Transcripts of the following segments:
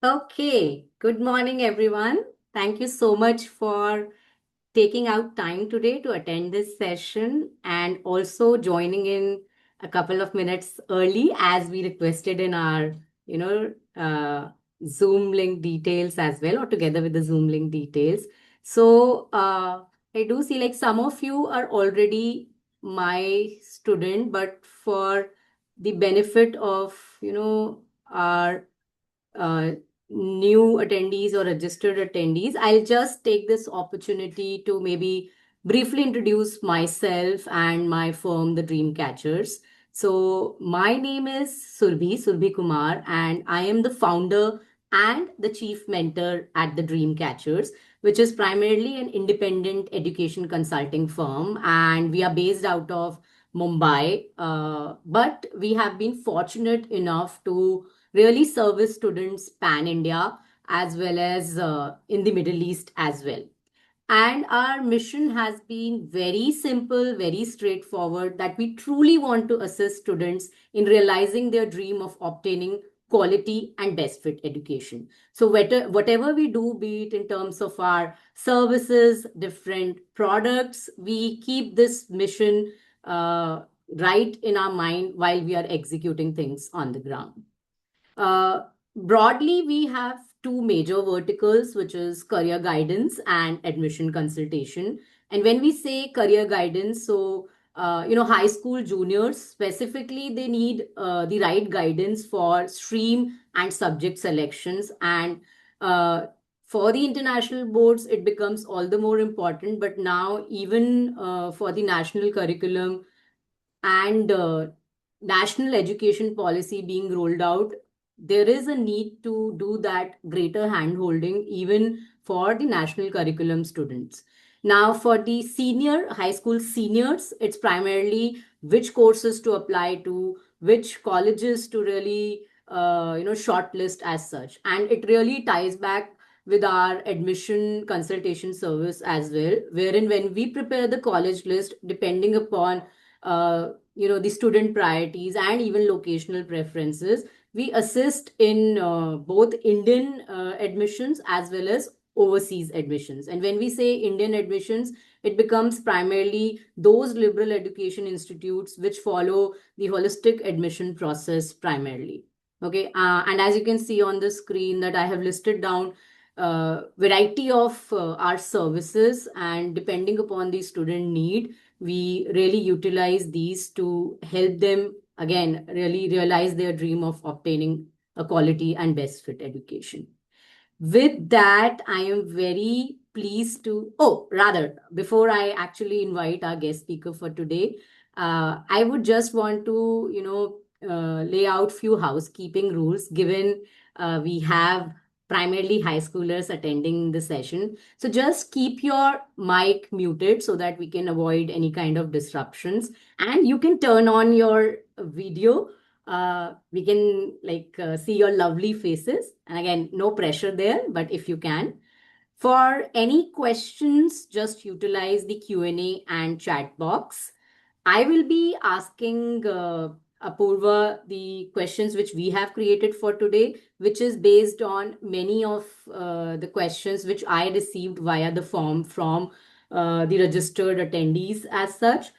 Okay, good morning, everyone. Thank you so much for taking out time today to attend this session and also joining in a couple of minutes early as we requested in our, you know, uh, Zoom link details as well, or together with the Zoom link details. I do see like some of you are already my student, but for the benefit of, our uh, new attendees or registered attendees, I'll just take this opportunity to maybe briefly introduce myself and my firm, the Dreamcatchers. So, my name is Surbhi Kumar, and I am the founder and the chief mentor at the Dreamcatchers, which is primarily an independent education consulting firm. And we are based out of Mumbai, but we have been fortunate enough to really service students pan India as well as in the Middle East as well. And our mission has been very simple, very straightforward, that we truly want to assist students in realizing their dream of obtaining quality and best fit education. So, whatever we do, be it in terms of our services, different products, we keep this mission right in our mind while we are executing things on the ground. Uh, Broadly, we have two major verticals, which is career guidance and admission consultation. And when we say career guidance, high school juniors specifically, they need the right guidance for stream and subject selections. And uh, for the international boards, it becomes all the more important. But now, even for the national curriculum, and national education policy being rolled out, there is a need to do that greater hand holding even for the national curriculum students. Now, for the senior high school seniors, it's primarily which courses to apply to, which colleges to really shortlist as such, and it really ties back with our admission consultation service as well, wherein when we prepare the college list depending upon the student priorities and even locational preferences, we assist in both Indian admissions as well as overseas admissions. And when we say Indian admissions, it becomes primarily those liberal education institutes which follow the holistic admission process primarily. Okay, and as you can see on the screen that I have listed down variety of our services, and depending upon the student need, we really utilize these to help them again really realize their dream of obtaining a quality and best fit education. With that, I am very pleased to, oh, rather, before I actually invite our guest speaker for today, I would just want to, lay out few housekeeping rules given we have primarily high schoolers attending the session. So just keep your mic muted so that we can avoid any kind of disruptions. And you can turn on your video. We can see your lovely faces, and again, no pressure there, but if you can, for any questions, just utilize the Q&A and chat box. I will be asking Apurva the questions which we have created for today, which is based on many of the questions which I received via the form from the registered attendees as such.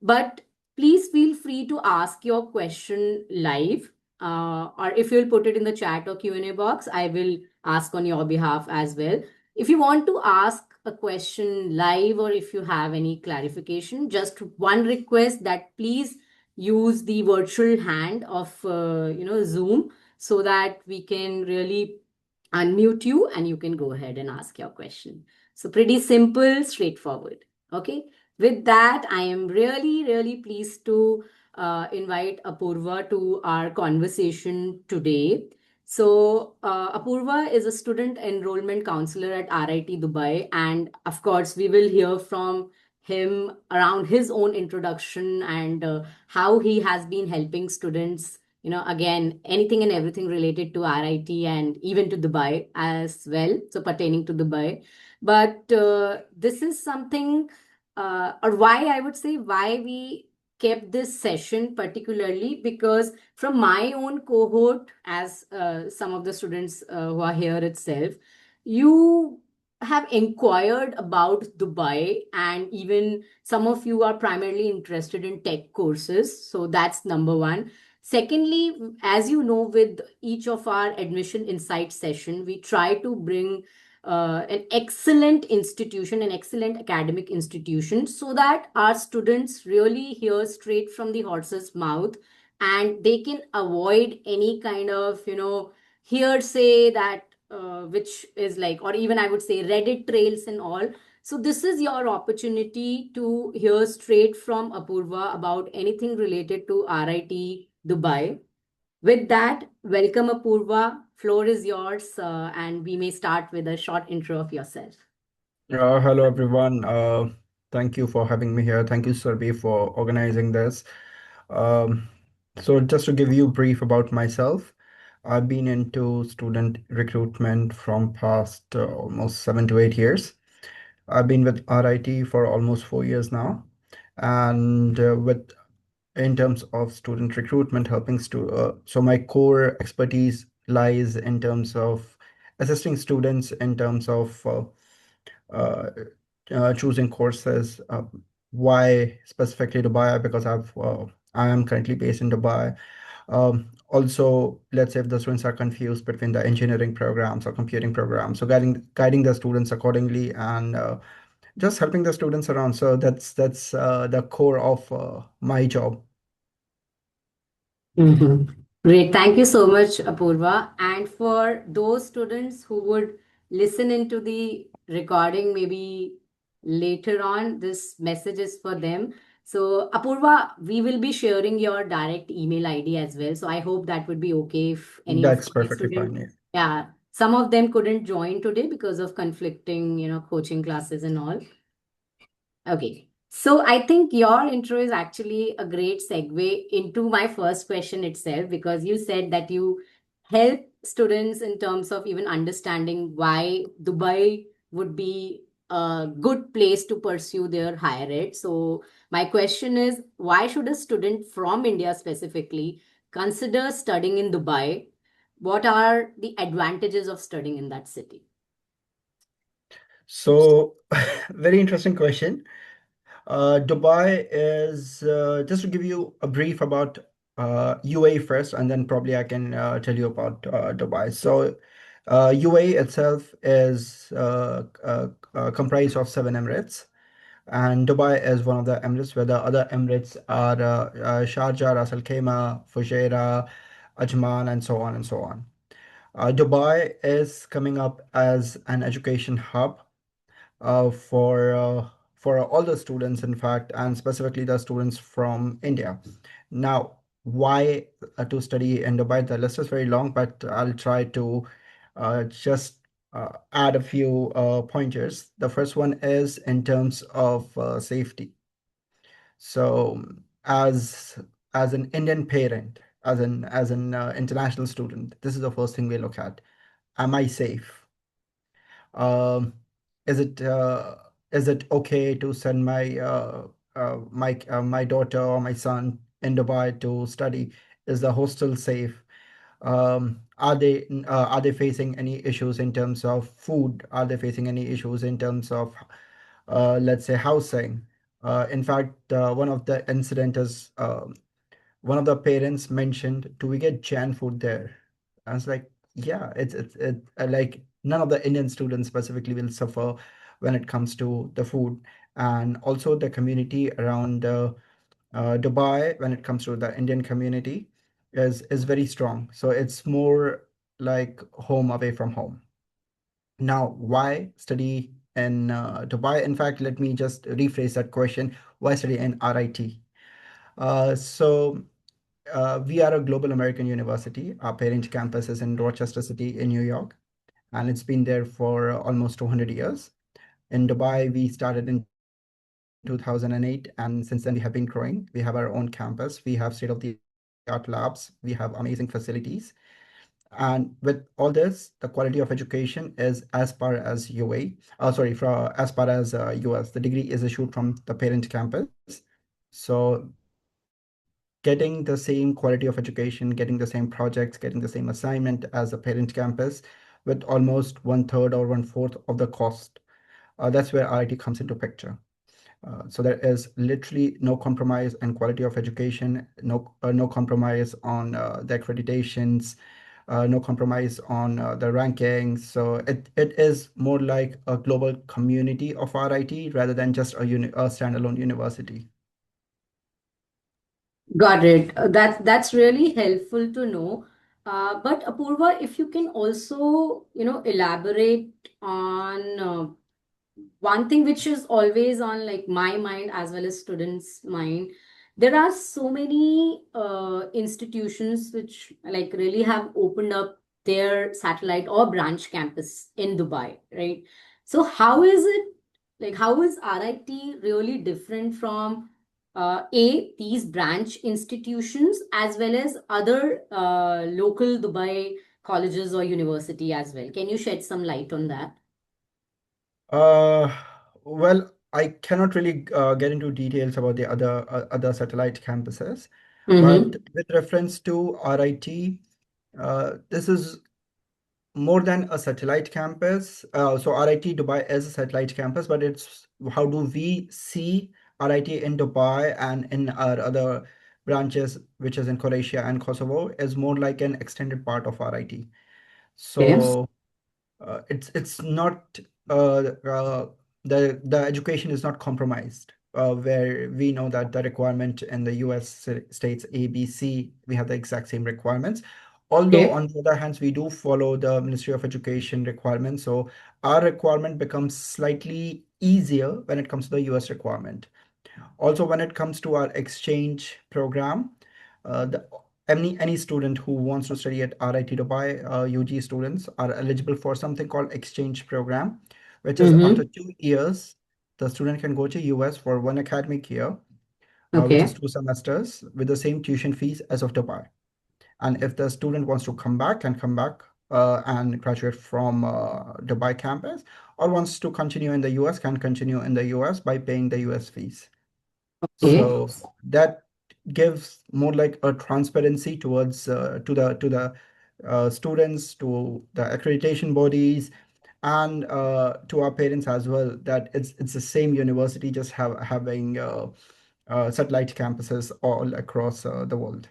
But please feel free to ask your question live, or if you'll put it in the chat or Q&A box, I will ask on your behalf as well. If you want to ask a question live, or if you have any clarification, just one request that please use the virtual hand of Zoom, so that we can really unmute you and you can go ahead and ask your question. So pretty simple, straightforward. Okay. With that, I am really, really pleased to invite Apurva to our conversation today. So, Apurva is a student enrollment counselor at RIT Dubai. And of course, we will hear from him around his own introduction and how he has been helping students, again, anything and everything related to RIT and even to Dubai as well. So, pertaining to Dubai. But this is something, or why I would say, why we kept this session particularly because from my own cohort, as some of the students who are here itself, you have inquired about Dubai, and even some of you are primarily interested in tech courses. So that's number one. Secondly, as you know, with each of our admission insight session, we try to bring an excellent institution, an excellent academic institution, so that our students really hear straight from the horse's mouth and they can avoid any kind of, hearsay that which is like, or even I would say Reddit trails and all. So this is your opportunity to hear straight from Apurva about anything related to RIT Dubai. With that, welcome Apurva. Floor is yours, and we may start with a short intro of yourself. Hello everyone. Thank you for having me here. Thank you, Sarbi, for organizing this. Um, so just to give you a brief about myself, I've been into student recruitment from past almost 7 to 8 years. I've been with RIT for almost 4 years now, and with in terms of student recruitment, so my core expertise lies in terms of assisting students in terms of uh, choosing courses. Why specifically Dubai? Because I am currently based in Dubai. Also, let's say if the students are confused between the engineering programs or computing programs, so guiding the students accordingly and just helping the students around. So that's the core of my job. Mhm. Great. Thank you so much, Apurva. And for those students who would listen into the recording maybe later on, this message is for them. So, Apurva, we will be sharing your direct email ID as well. So, I hope that would be okay if any of That's my perfectly students, fine. Yeah. yeah, some of them couldn't join today because of conflicting, coaching classes and all. Okay. So I think your intro is actually a great segue into my first question itself, because you said that you help students in terms of even understanding why Dubai would be a good place to pursue their higher ed. So my question is, why should a student from India specifically consider studying in Dubai? What are the advantages of studying in that city? So, very interesting question. Dubai is just to give you a brief about UAE first, and then probably I can tell you about Dubai. So, UAE itself is comprised of 7 emirates, and Dubai is one of the emirates, where the other emirates are Sharjah, Ras Al Khaimah, Fujairah, Ajman, and so on and so on. Dubai is coming up as an education hub uh, for uh, for all the students, in fact, and specifically the students from India. Now, why to study in Dubai? The list is very long, but I'll try to just add a few pointers. The first one is in terms of safety. So, as as an Indian parent, as an international student, this is the first thing we look at. Am I safe? Um, is it okay to send my daughter or my son in Dubai to study? Is the hostel safe? Are they facing any issues in terms of food? Are they facing any issues in terms of let's say housing? In fact, one of the incident is one of the parents mentioned, "Do we get Jan food there?" I was like, "Yeah, like none of the Indian students specifically will suffer when it comes to the food, and also the community around Dubai when it comes to the Indian community is very strong. So it's more like home away from home." Now, why study in Dubai? In fact, let me just rephrase that question. Why study in RIT? So we are a global American university. Our parent campus is in Rochester City in New York, and it's been there for almost 200 years. In Dubai, we started in 2008, and since then we have been growing. We have our own campus. We have state-of-the-art labs. We have amazing facilities. And with all this, the quality of education is as far as UA. Sorry, as far as US. The degree is issued from the parent campus. So getting the same quality of education, getting the same projects, getting the same assignment as a parent campus with almost one third or one fourth of the cost. That's where RIT comes into picture. So there is literally no compromise in quality of education, no compromise on the accreditations, no compromise on the rankings. So it is more like a global community of RIT rather than just a standalone university. Got it. That's really helpful to know. But Apurva, if you can also, elaborate on one thing which is always on like my mind as well as students' mind. There are so many institutions which like really have opened up their satellite or branch campus in Dubai, right? So how is it like how is RIT really different from these branch institutions as well as other local Dubai colleges or university as well? Can you shed some light on that? Uh, well, I cannot really get into details about the other satellite campuses, but Mm-hmm. with reference to RIT, this is more than a satellite campus. So RIT Dubai is a satellite campus, but it's how do we see RIT in Dubai and in our other branches, which is in Croatia and Kosovo, is more like an extended part of RIT. Okay. So it's not the education is not compromised. Where we know that the requirement in the US states ABC, we have the exact same requirements. Although Okay. on the other hand, we do follow the Ministry of Education requirements, so our requirement becomes slightly easier when it comes to the US requirement. Also, when it comes to our exchange program, any student who wants to study at RIT Dubai, UG students are eligible for something called exchange program, which is after Mm-hmm. 2 years, the student can go to US for one academic year, which is Okay. 2 semesters with the same tuition fees as of Dubai. And if the student wants to come back, can come back and graduate from Dubai campus, or wants to continue in the US, can continue in the US by paying the US fees. Okay. So that gives more like a transparency towards to the students, to the accreditation bodies, and to our parents as well. That it's the same university, just having satellite campuses all across the world.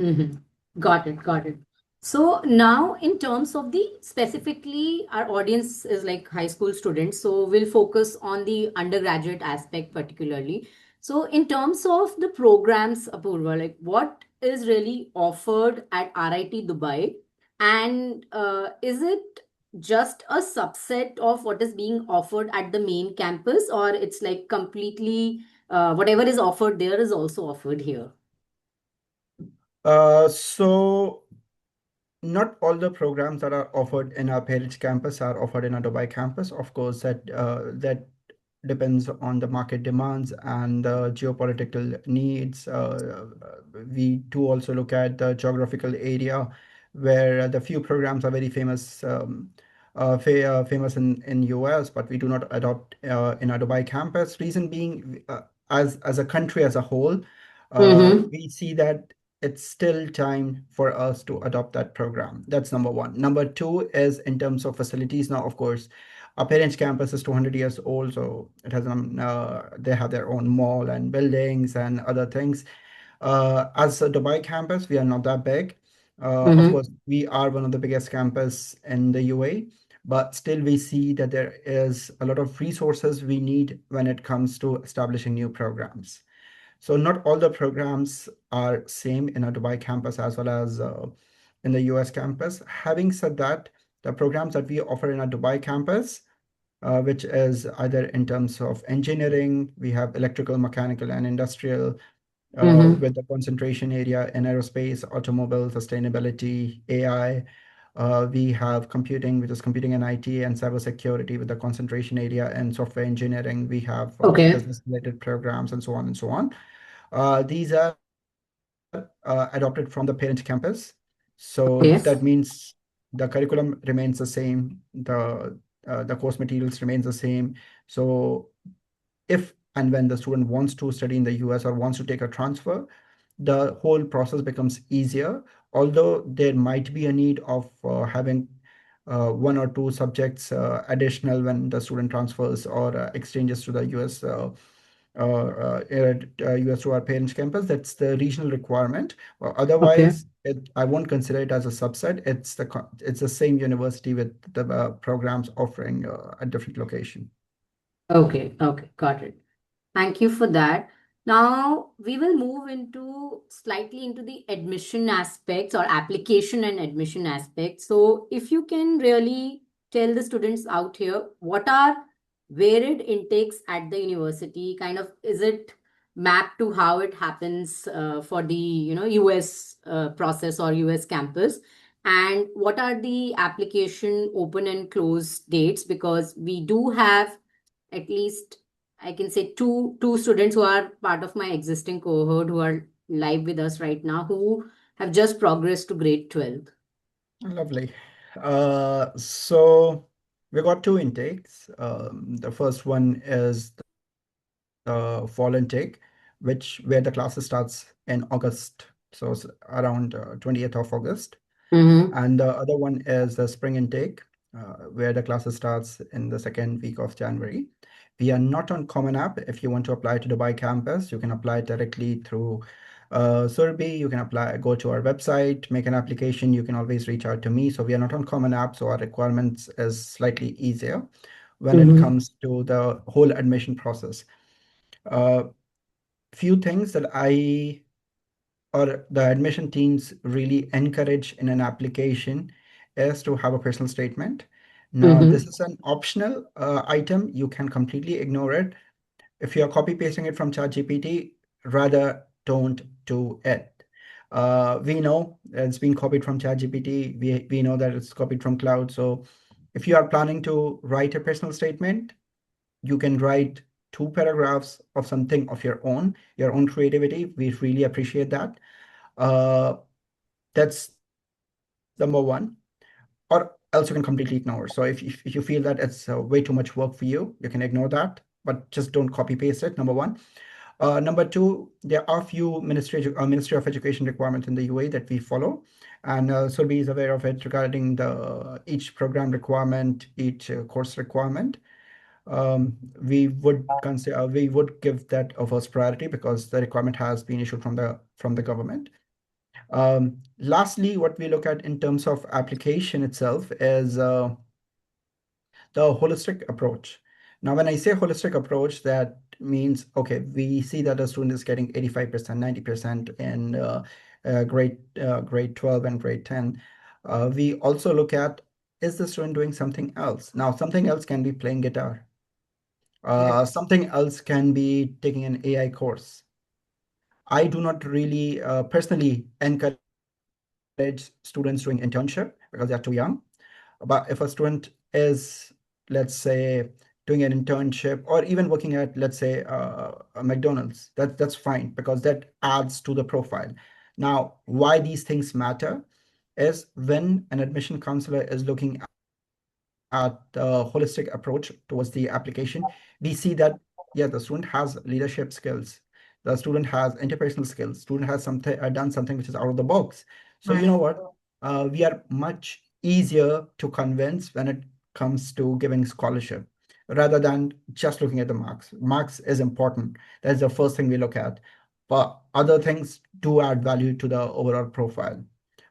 Mm-hmm. Got it. Got it. So now, in terms of the specifically, our audience is like high school students. So we'll focus on the undergraduate aspect particularly. So in terms of the programs, Apurva, like what is really offered at RIT Dubai, and is it just a subset of what is being offered at the main campus, or it's like completely whatever is offered there is also offered here? So not all the programs that are offered in our Parents campus are offered in our Dubai campus. Of course, that depends on the market demands and the geopolitical needs. We do also look at the geographical area where the few programs are very famous, famous in US, but we do not adopt in our Dubai campus. Reason being, as a country as a whole, Mm-hmm. we see that it's still time for us to adopt that program. That's number one. Number two is in terms of facilities. Now, of course, our parents' campus is 200 years old, so it has they have their own mall and buildings and other things. As a Dubai campus, we are not that big. Of Mm-hmm. course, we are one of the biggest campus in the UAE, but still we see that there is a lot of resources we need when it comes to establishing new programs. So not all the programs are same in a Dubai campus as well as in the US campus. Having said that, the programs that we offer in a Dubai campus, which is either in terms of engineering, we have electrical, mechanical, and industrial, Mm-hmm. with the concentration area in aerospace, automobile, sustainability, AI. We have computing, which is computing and IT, and cybersecurity with the concentration area in software engineering. We have Okay. business-related programs and so on and so on. These are adopted from the parent campus. So that Okay. means the curriculum remains the same, the course materials remains the same. So if and when the student wants to study in the US or wants to take a transfer, the whole process becomes easier. Although there might be a need of having one or two subjects additional when the student transfers or exchanges to the US US to our parents' campus. That's the regional requirement. Okay. Otherwise, I won't consider it as a subset. It's the same university with the programs offering a different location. Okay. Okay. Got it. Thank you for that. Now we will move into slightly into the admission aspects or application and admission aspects. So if you can really tell the students out here what are varied intakes at the university, kind of is it mapped to how it happens for the US process or US campus, and what are the application open and close dates, because we do have at least I can say two students who are part of my existing cohort who are live with us right now who have just progressed to grade 12. Lovely. So we got two intakes. The first one is the fall intake, where the classes starts in August, so it's around 20th of August. Mm-hmm. And the other one is the spring intake, where the classes starts in the second week of January. We are not on Common App. If you want to apply to Dubai campus, you can apply directly through Survey. You can apply, go to our website, make an application. You can always reach out to me. So we are not on Common App, so our requirements is slightly easier when it Mm-hmm. comes to the whole admission process. Uh, Few things that I or the admission teams really encourage in an application is to have a personal statement. Now, this Mm-hmm. is an optional item. You can completely ignore it. If you're copy pasting it from ChatGPT, rather don't do it. We know it's been copied from ChatGPT. We know that it's copied from cloud. So if you are planning to write a personal statement, you can write two paragraphs of something of your own creativity. We really appreciate that. Uh, that's number one. Or else you can completely ignore. So if you feel that it's way too much work for you, you can ignore that, but just don't copy paste it. Number one. Number two, there are few Ministry of Education requirements in the UAE that we follow, and Surbi is aware of it regarding the each program requirement, each course requirement. We would give that a first priority because the requirement has been issued from the government. Lastly, what we look at in terms of application itself is the holistic approach. Now, when I say holistic approach, that means, okay, we see that a student is getting 85%, 90% in grade 12 and grade 10. We also look at, is the student doing something else? Now, something else can be playing guitar. Okay. Something else can be taking an AI course. I do not really personally encourage students doing internship because they are too young. But if a student is, let's say, doing an internship or even working at, let's say, a McDonald's, that's fine because that adds to the profile. Now, why these things matter is when an admission counselor is looking at the holistic approach towards the application, we see that, yeah, the student has leadership skills. The student has interpersonal skills. Student has done something which is out of the box. So you know what? We are much easier to convince when it comes to giving scholarship rather than just looking at the marks. Marks is important. That's the first thing we look at. But other things do add value to the overall profile.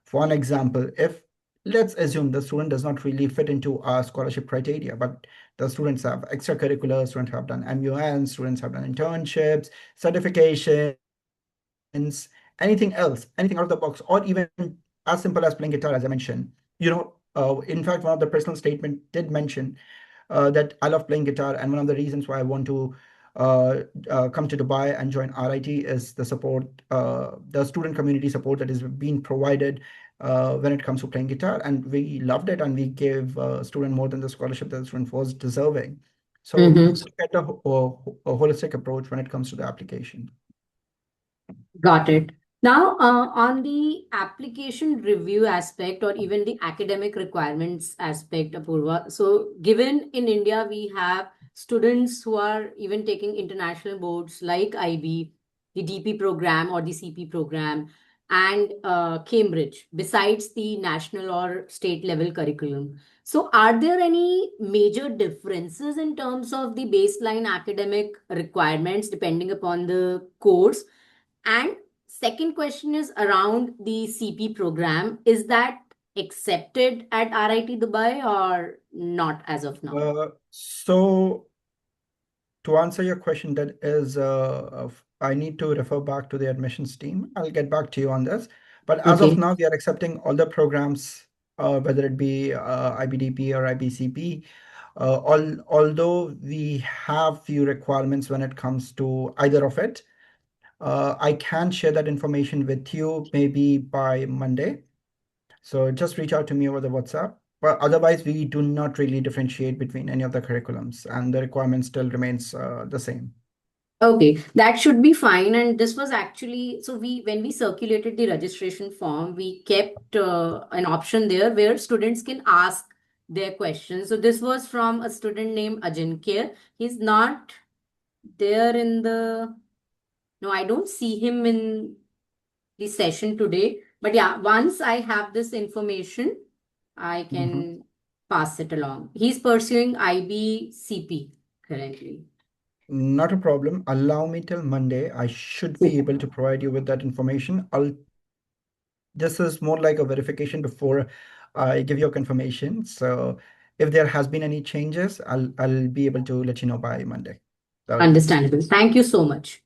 For an example, if let's assume the student does not really fit into our scholarship criteria, but the students have extracurriculars, students have done MUN, students have done internships, certifications, anything else, anything out of the box, or even as simple as playing guitar, as I mentioned. In fact, one of the personal statement did mention that I love playing guitar, and one of the reasons why I want to come to Dubai and join RIT is the support, the student community support that is being provided when it comes to playing guitar, and we loved it, and we gave student more than the scholarship that the student was deserving. So we Mm-hmm. look at a holistic approach when it comes to the application. Got it. Now, on the application review aspect or even the academic requirements aspect, Apurva, so given in India, we have students who are even taking international boards like IB. the DP program or the CP program, and Cambridge, besides the national or state level curriculum. So, are there any major differences in terms of the baseline academic requirements depending upon the course? And second question is around the CP program. Is that accepted at RIT Dubai or not as of now? So to answer your question, that is, I need to refer back to the admissions team. I'll get back to you on this. But as of Okay. now, we are accepting all the programs, whether it be IBDP or IBCP. Although we have few requirements when it comes to either of it, I can share that information with you maybe by Monday. So just reach out to me over the WhatsApp. But otherwise, we do not really differentiate between any of the curriculums, and the requirement still remains the same. Okay, that should be fine. And this was actually, so when we circulated the registration form, we kept an option there where students can ask their questions. So this was from a student named Ajinkya. He's not there in the, no, I don't see him in the session today. But yeah, once I have this information, I Mhm. can pass it along. He's pursuing IBCP currently. Not a problem. Allow me till Monday. I should be able to provide you with that information. This is more like a verification before I give you a confirmation. So if there has been any changes, I'll be able to let you know by Monday. That'll be fine. Understandable. Thank you so much.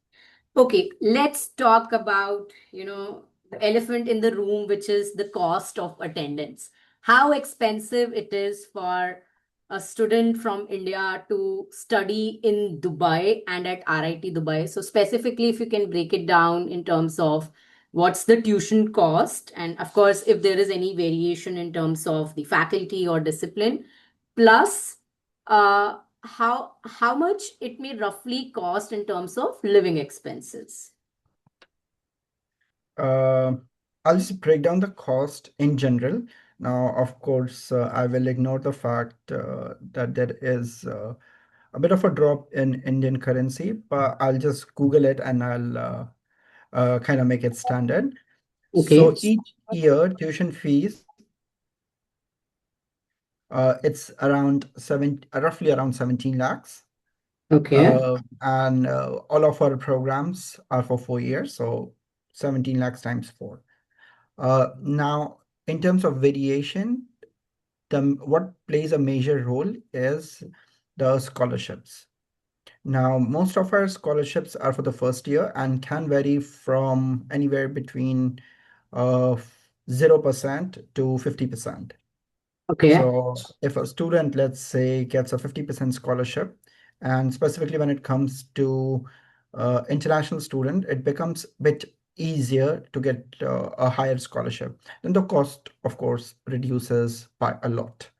Okay, let's talk about, the elephant in the room, which is the cost of attendance. How expensive it is for a student from India to study in Dubai and at RIT Dubai. So specifically, if you can break it down in terms of what's the tuition cost, and of course, if there is any variation in terms of the faculty or discipline, plus how much it may roughly cost in terms of living expenses. Uh, I'll just break down the cost in general. Now, of course, I will ignore the fact that there is a bit of a drop in Indian currency, but I'll just Google it and I'll kind of make it standard. Okay. So each year, tuition fees, it's around roughly around 17 lakhs. Okay. And all of our programs are for 4 years, so 17 lakhs times four. Now, in terms of variation, what plays a major role is the scholarships. Now, most of our scholarships are for the first year and can vary from anywhere between uh, 0% to 50%. Okay. So if a student, let's say, gets a 50% scholarship, and specifically when it comes to international student, it becomes a bit easier to get a higher scholarship. Then the cost, of course, reduces by a lot.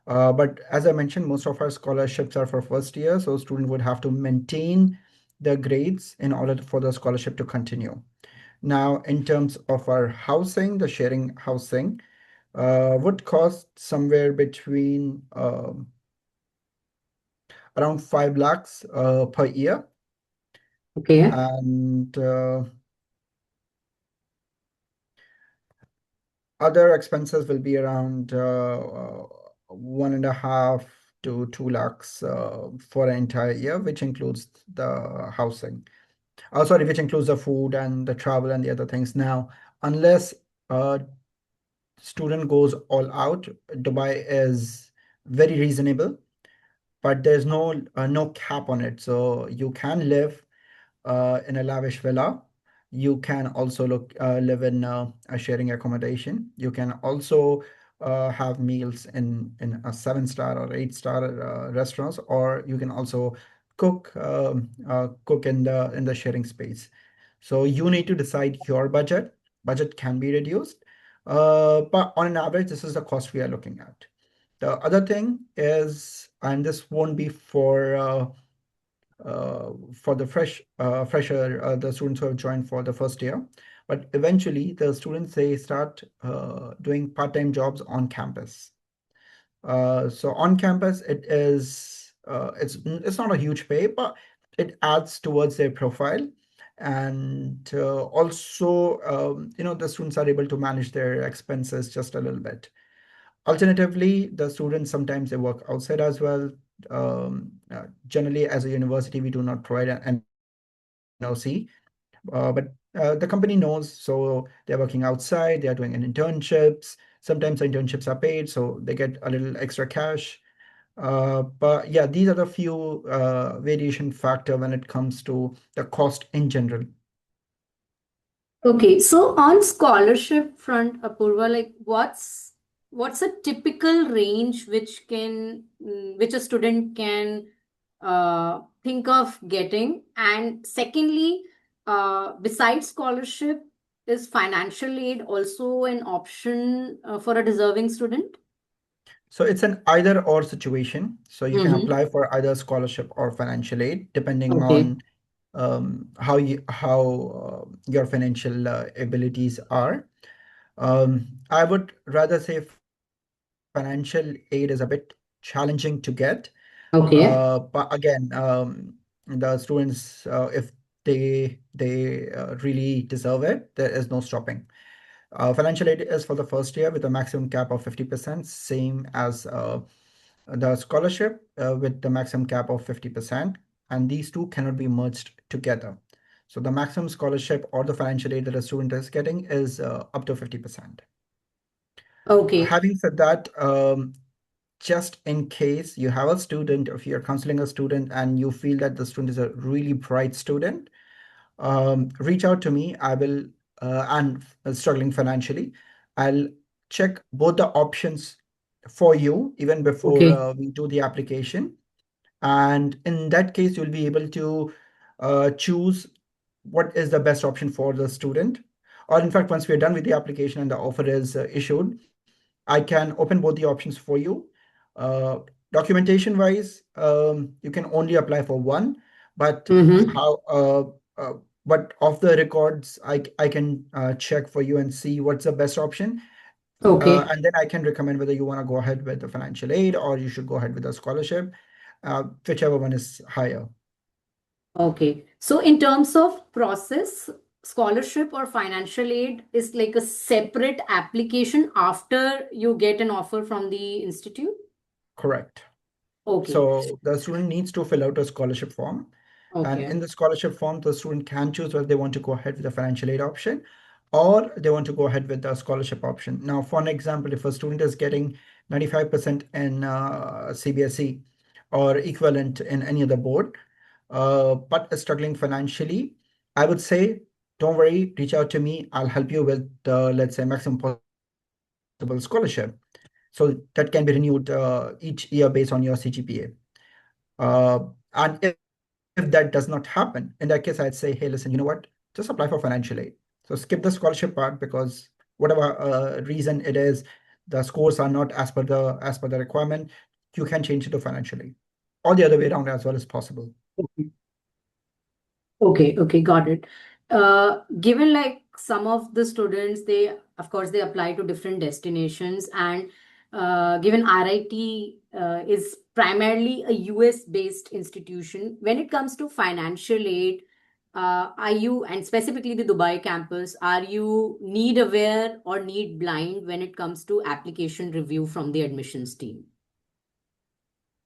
But as I mentioned, most of our scholarships are for first year, so student would have to maintain the grades in order for the scholarship to continue. Now, in terms of our housing, the sharing housing would cost somewhere between around 5 lakhs per year. Okay. And other expenses will be around 1.5 to 2 lakhs for an entire year, which includes the housing. Oh, sorry, which includes the food and the travel and the other things. Now, unless a student goes all out, Dubai is very reasonable, but there's no cap on it. So you can live in a lavish villa. You can also live in a sharing accommodation. You can also have meals in a 7-star or 8-star restaurants, or you can also cook in the sharing space. So you need to decide your budget. Budget can be reduced, but on an average, this is the cost we are looking at. The other thing is, and this won't be for the fresher, the students who have joined for the first year. But eventually, the students, they start doing part-time jobs on campus. So on campus, it's not a huge pay, but it adds towards their profile. and also the students are able to manage their expenses just a little bit. Alternatively, the students sometimes they work outside as well. Generally, as a university, we do not provide an NOC, but the company knows, so they're working outside, they are doing an internships. Sometimes the internships are paid, so they get a little extra cash. But yeah, these are the few variation factor when it comes to the cost in general. Okay, so on scholarship front, Apurva, like what's a typical range which a student can think of getting? And secondly, besides scholarship, is financial aid also an option for a deserving student? So it's an either or situation. So you can Mm-hmm. apply for either scholarship or financial aid, depending Okay. on how your financial abilities are. I would rather say financial aid is a bit challenging to get. Okay. But again, the students, if they really deserve it, there is no stopping. Financial aid is for the first year with a maximum cap of 50%, same as the scholarship with the maximum cap of 50%, and these two cannot be merged together. So the maximum scholarship or the financial aid that a student is getting is up to 50%. Okay. Having said that, just in case you have a student, if you're counseling a student and you feel that the student is a really bright student, reach out to me. I will, and struggling financially, I'll check both the options for you even before Okay. we do the application. And in that case, you'll be able to choose what is the best option for the student. Or in fact, once we're done with the application and the offer is issued, I can open both the options for you. Uh, Documentation wise, you can only apply for one, but Mm-hmm. how but of the records, I can check for you and see what's the best option. Okay. And then I can recommend whether you want to go ahead with the financial aid or you should go ahead with a scholarship, whichever one is higher. Okay. So in terms of process, scholarship or financial aid is like a separate application after you get an offer from the institute? Correct. Okay. So the student needs to fill out a scholarship form. And Okay. in the scholarship form, the student can choose whether they want to go ahead with the financial aid option or they want to go ahead with the scholarship option. Now, for an example, if a student is getting 95% in CBSE or equivalent in any other board, but is struggling financially, I would say, don't worry, reach out to me. I'll help you with, let's say, maximum possible scholarship. So that can be renewed each year based on your CGPA. And if that does not happen, in that case, I'd say, hey, listen, you know what? Just apply for financial aid. So skip the scholarship part because whatever reason it is, the scores are not as per the requirement. You can change it to financial aid, or the other way around as well as possible. Okay, okay, got it. Given like some of the students, they of course they apply to different destinations, and given RIT is primarily a US based institution, when it comes to financial aid, are you, and specifically the Dubai campus, are you need aware or need blind when it comes to application review from the admissions team?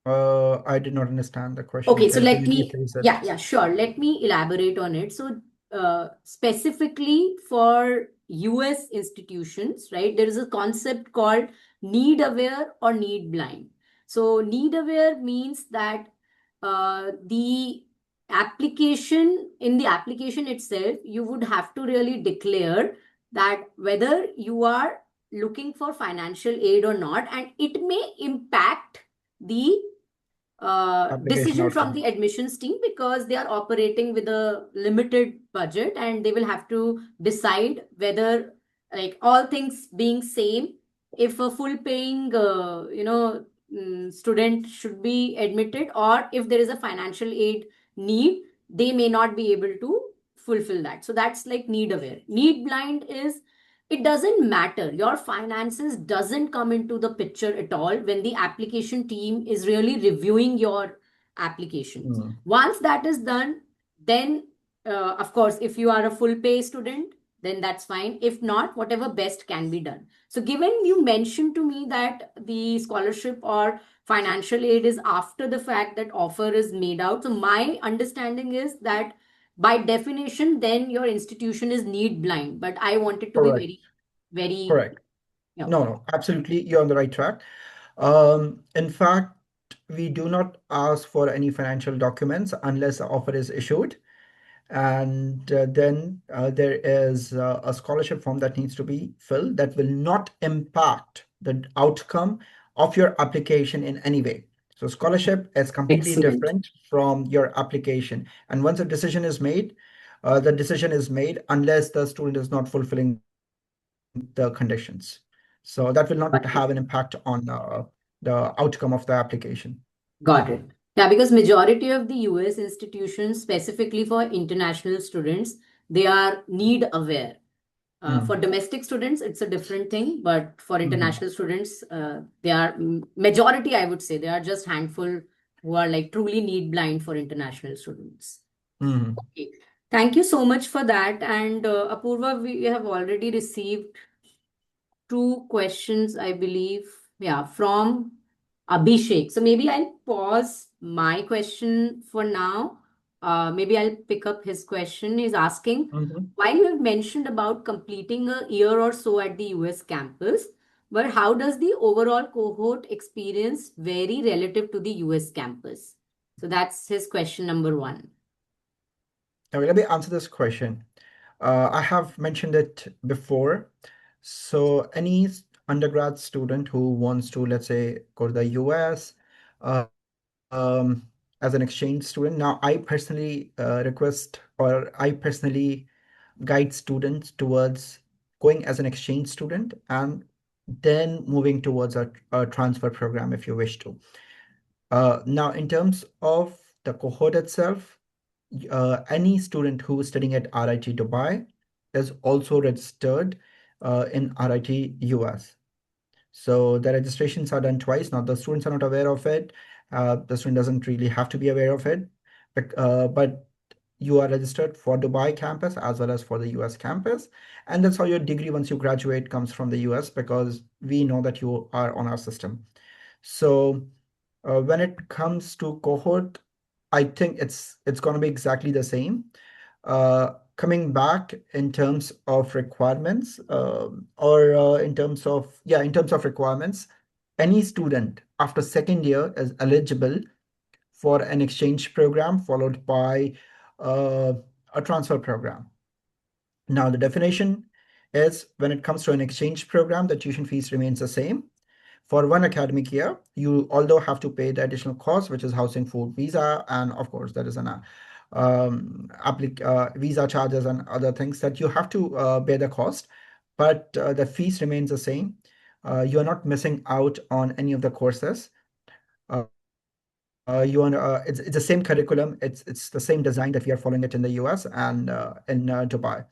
I did not understand the question. Okay, so Can let you me, rephrase it? yeah, yeah, sure. Let me elaborate on it. So, specifically for US institutions, right, there is a concept called need aware or need blind. So, need aware means that the in the application itself, you would have to really declare that whether you are looking for financial aid or not, and it may impact the Application decision from outcome. the admissions team because they are operating with a limited budget and they will have to decide whether, like all things being same, if a full paying student should be admitted, or if there is a financial aid need, they may not be able to fulfill that. So that's like need aware. Need blind is, it doesn't matter, your finances doesn't come into the picture at all when the application team is really reviewing your application. Hmm. Once that is done, then of course, if you are a full pay student, then that's fine. If not, whatever best can be done. So, given you mentioned to me that the scholarship or financial aid is after the fact that offer is made out, so my understanding is that by definition, then your institution is need blind. But I wanted to be Correct. very, very, Correct. yeah, No, no, absolutely. You're on the right track. In fact, we do not ask for any financial documents unless the offer is issued. And then there is a scholarship form that needs to be filled that will not impact the outcome of your application in any way. So scholarship is completely excellent. different from your application. And once a decision is made, the decision is made unless the student is not fulfilling the conditions. So that will not have an impact Got it. on the outcome of the application. Got it. Yeah, because majority of the US institutions, specifically for international students, they are need aware. For Mm, domestic students, it's a different thing, but for mhm, international students, they are majority, I would say, they are just handful who are like truly need blind for international students. mhm, Okay. Thank you so much for that. And Apurva, we have already received two questions, I believe. Yeah, from Abhishek. So maybe I'll pause my question for now. Maybe I'll pick up his question. He's asking, mhm. while you have mentioned about completing a year or so at the US campus, but how does the overall cohort experience vary relative to the US campus? So that's his question number one. Okay, let me answer this question. I have mentioned it before. So any undergrad student who wants to, let's say, go to the US as an exchange student. Now, I personally request or I personally guide students towards going as an exchange student and then moving towards a transfer program if you wish to. Now, in terms of the cohort itself, any student who is studying at RIT Dubai is also registered in RIT US. So the registrations are done twice. Now the students are not aware of it. The student doesn't really have to be aware of it, but you are registered for Dubai campus as well as for the US campus. And that's how your degree, once you graduate, comes from the US because we know that you are on our system. So when it comes to cohort, I think it's going to be exactly the same. Coming back in terms of requirements, or in terms of requirements, any student after second year is eligible for an exchange program followed by uh, a transfer program. Now, the definition is when it comes to an exchange program, the tuition fees remains the same. For one academic year, you although have to pay the additional cost, which is housing, food, visa, and of course there is an visa charges and other things that you have to bear the cost, but the fees remains the same. You are not missing out on any of the courses. It's the same curriculum. It's the same design that we are following it in the US and in Dubai.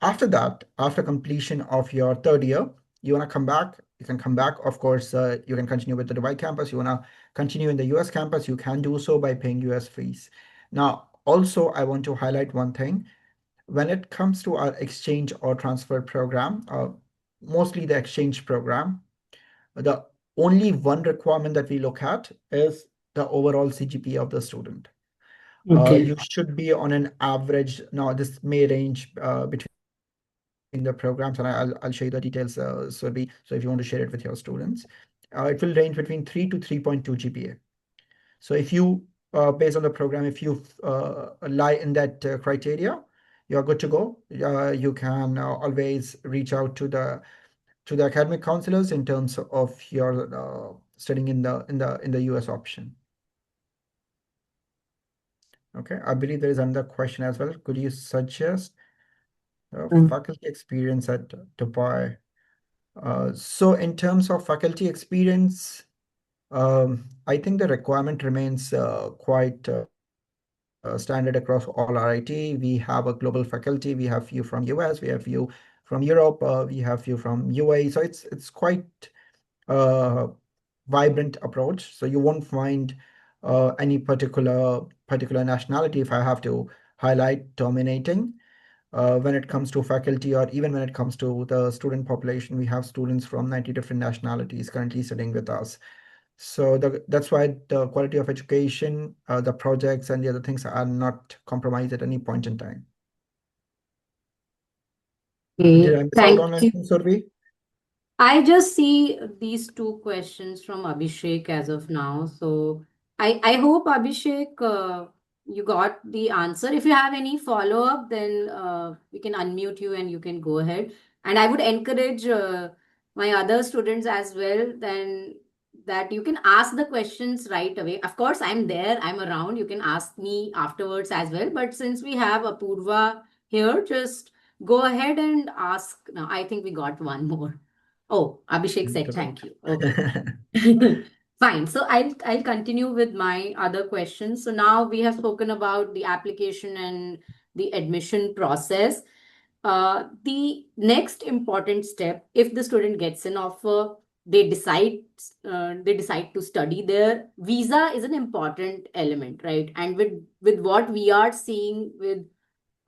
After that, after completion of your third year, you want to come back, you can come back. Of course, you can continue with the Dubai campus. You want to continue in the US campus, you can do so by paying US fees. Now, also, I want to highlight one thing. When it comes to our exchange or transfer program, mostly the exchange program, the only one requirement that we look at is the overall CGPA of the student. Okay. You should be on an average. Now, this may range between the programs, and I'll show you the details, Surbi. So if you want to share it with your students, it will range between 3 to 3.2 GPA. So if you, based on the program, if you lie in that criteria, you're good to go. You can always reach out to the academic counselors in terms of your studying in the US option. Okay, I believe there is another question as well. Could you suggest faculty experience at Dubai? So in terms of faculty experience, I think the requirement remains quite standard across all RIT. We have a global faculty. We have you from US. We have you from Europe. We have you from UAE. So it's quite uh, vibrant approach. So you won't find any particular nationality, if I have to highlight dominating. When it comes to faculty or even when it comes to the student population, we have students from 90 different nationalities currently studying with us. So that's why the quality of education, the projects and the other things are not compromised at any point in time. Did Okay, I miss out thank on you. anything, Survi? I just see these two questions from Abhishek as of now. So I hope Abhishek, you got the answer. If you have any follow up, then we can unmute you and you can go ahead. And I would encourage my other students as well. Then that you can ask the questions right away. Of course, I'm there. I'm around. You can ask me afterwards as well. But since we have Apurva here, just go ahead and ask. Now I think we got one more. Oh, Abhishek said thank Correct. you. Okay. Fine. So I'll continue with my other questions. So now we have spoken about the application and the admission process. The next important step, if the student gets an offer, they decide they decide to study there. Visa is an important element, right? And with what we are seeing with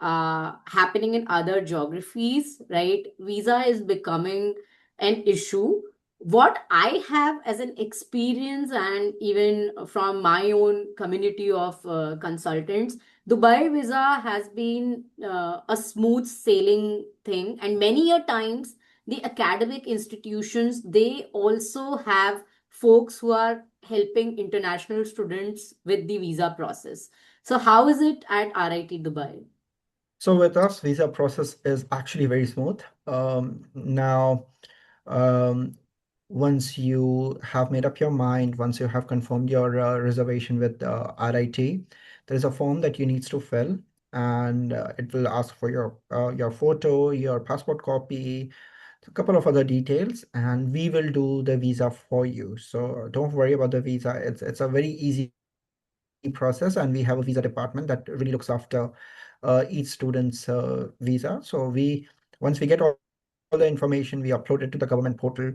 happening in other geographies, right? Visa is becoming an issue. What I have as an experience, and even from my own community of consultants, Dubai visa has been a smooth sailing thing, and many a times the academic institutions they also have folks who are helping international students with the visa process. So, how is it at RIT Dubai? So with us, visa process is actually very smooth. Now, um, once you have made up your mind, once you have confirmed your reservation with RIT, there is a form that you need to fill, and it will ask for your photo, your passport copy, a couple of other details, and we will do the visa for you. So don't worry about the visa. It's a very easy process, and we have a visa department that really looks after each student's visa. So once we get all the information, we upload it to the government portal.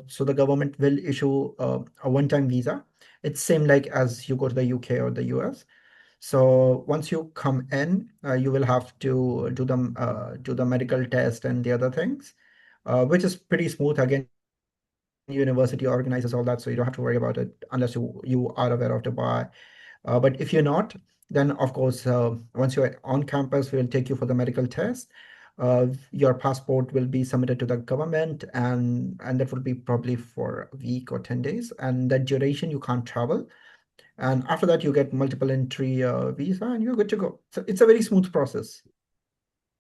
So the government will issue a one-time visa. It's same like as you go to the UK or the US. So once you come in, you will have to do the medical test and the other things, which is pretty smooth. Again, university organizes all that, so you don't have to worry about it unless you are aware of Dubai. But if you're not, then of course, once you're on campus, we'll take you for the medical test. Your passport will be submitted to the government, and that will be probably for a week or 10 days. And that duration, you can't travel. And after that, you get multiple entry visa, and you're good to go. So it's a very smooth process.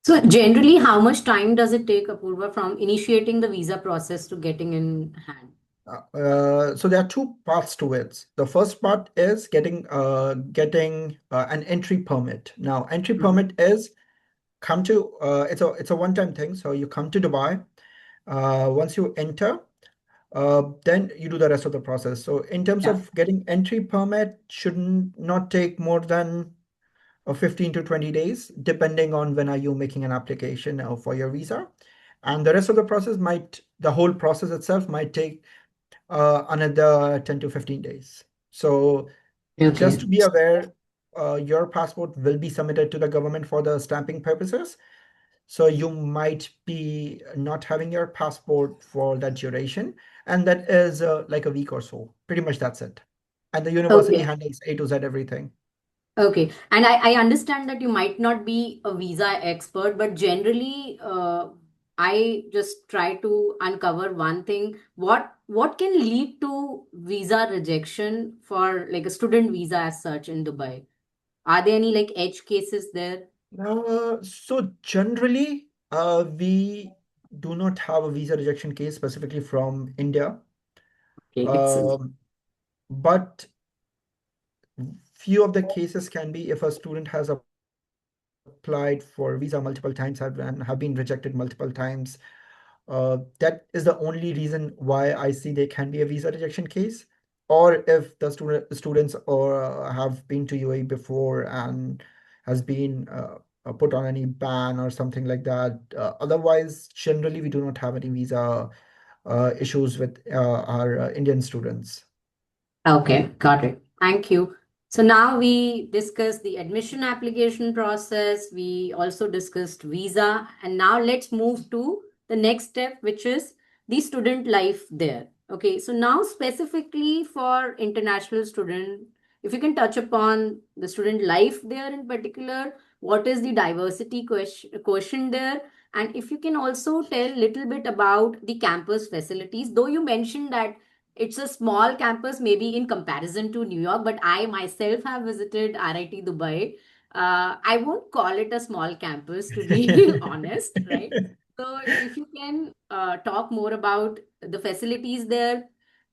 So generally, how much time does it take, Apurva, from initiating the visa process to getting in hand? So there are two parts to it. The first part is getting an entry permit. Now, entry Mhm. permit is come to it's a one-time thing. So you come to Dubai. Once you enter, then you do the rest of the process. So in terms Yeah. of getting entry permit, shouldn't not take more than 15 to 20 days, depending on when are you making an application for your visa. And the rest of the process the whole process itself might take another 10 to 15 days. So just Okay. to be aware, your passport will be submitted to the government for the stamping purposes. So you might be not having your passport for that duration, and that is like a week or so. Pretty much that's it. And the university Okay. handles A to Z everything. Okay. And I understand that you might not be a visa expert, but generally, I just try to uncover one thing. What can lead to visa rejection for like a student visa as such in Dubai? Are there any like edge cases there? So generally, we do not have a visa rejection case specifically from India. Okay, it's Um, but few of the cases can be if a student has applied for visa multiple times and have been rejected multiple times. That is the only reason why I see there can be a visa rejection case. Or if the students or have been to UAE before and has been put on any ban or something like that. Otherwise, generally, we do not have any visa issues with our Indian students. okay. Got it. Thank you. So now we discussed the admission application process. We also discussed visa. And now let's move to the next step, which is the student life there. Okay, so now specifically for international student, if you can touch upon the student life there in particular, what is the diversity question there? And if you can also tell little bit about the campus facilities, though you mentioned that it's a small campus, maybe in comparison to New York, but I myself have visited RIT Dubai. I won't call it a small campus, to be honest, right? So, if you can talk more about the facilities there,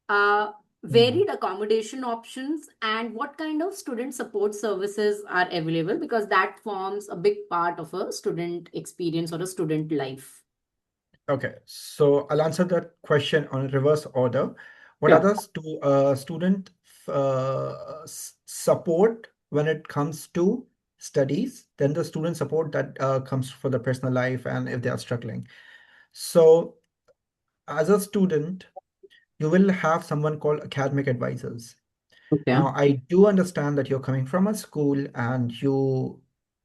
uh, Mm. varied accommodation options, and what kind of student support services are available, because that forms a big part of a student experience or a student life. Okay, so I'll answer that question on reverse order. What are Sure. the student support when it comes to studies? Then the student support that comes for the personal life and if they are struggling. So as a student, you will have someone called academic advisors. Okay. Now, I do understand that you're coming from a school and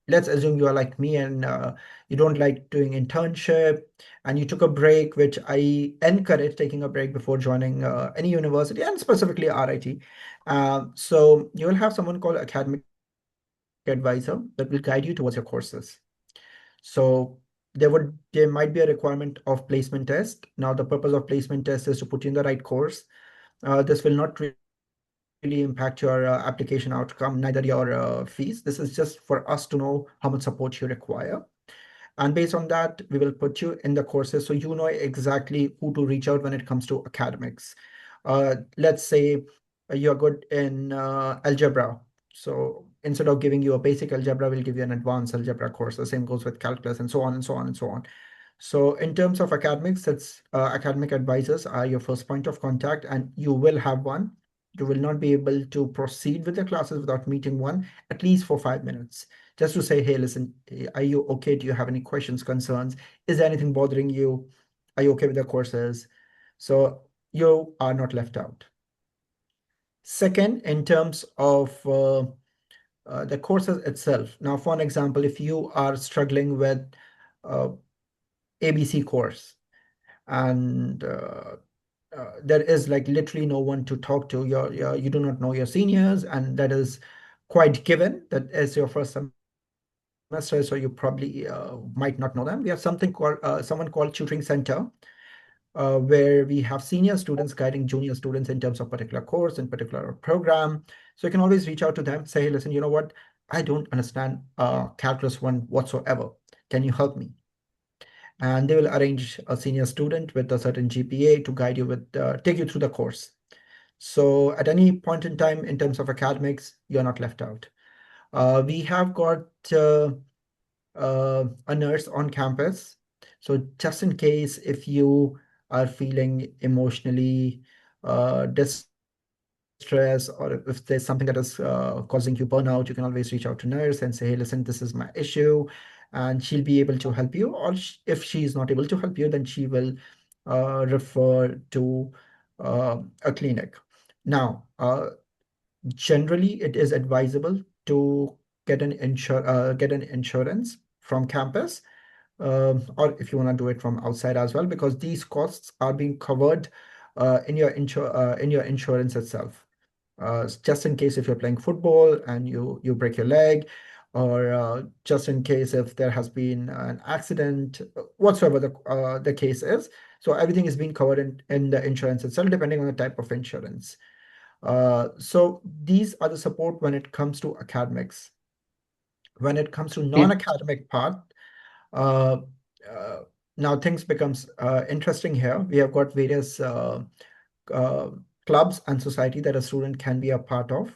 let's assume you are like me and you don't like doing internship and you took a break, which I encourage taking a break before joining any university and specifically RIT. So you will have someone called academic advisor that will guide you towards your courses. So there might be a requirement of placement test. Now, the purpose of placement test is to put you in the right course. This will not really impact your application outcome, neither your fees. This is just for us to know how much support you require. And based on that, we will put you in the courses so you know exactly who to reach out when it comes to academics. Let's say you're good in algebra. So instead of giving you a basic algebra, we'll give you an advanced algebra course. The same goes with calculus and so on and so on and so on. So in terms of academics, it's academic advisors are your first point of contact, and you will have one. You will not be able to proceed with the classes without meeting one, at least for 5 minutes, just to say, hey, listen, are you okay? Do you have any questions, concerns? Is there anything bothering you? Are you okay with the courses? So you are not left out. Second, in terms of the courses itself. Now, for an example, if you are struggling with uh, ABC course, and there is like literally no one to talk to. You do not know your seniors, and that is quite given that as your first semester, so you probably might not know them. We have something called someone called Tutoring Center, where we have senior students guiding junior students in terms of particular course and particular program. So you can always reach out to them, say, hey, listen, you know what? I don't understand calculus one whatsoever. Can you help me? And they will arrange a senior student with a certain GPA to guide you with take you through the course. So at any point in time in terms of academics, you're not left out. We have got a nurse on campus. So just in case if you are feeling emotionally distressed, or if there's something that is causing you burnout, you can always reach out to nurse and say, hey, listen, this is my issue. And she'll be able to help you. Or if she is not able to help you, then she will refer to a clinic. Now, generally, it is advisable to get an insurance from campus, or if you want to do it from outside as well, because these costs are being covered in your insurance itself. Just in case if you're playing football and you break your leg, or just in case if there has been an accident, whatsoever the case is. So everything is being covered in the insurance itself, depending on the type of insurance. So these are the support when it comes to academics. When it comes to Yeah. non-academic part, uh, uh, now things becomes interesting here. We have got various uh, clubs and society that a student can be a part of.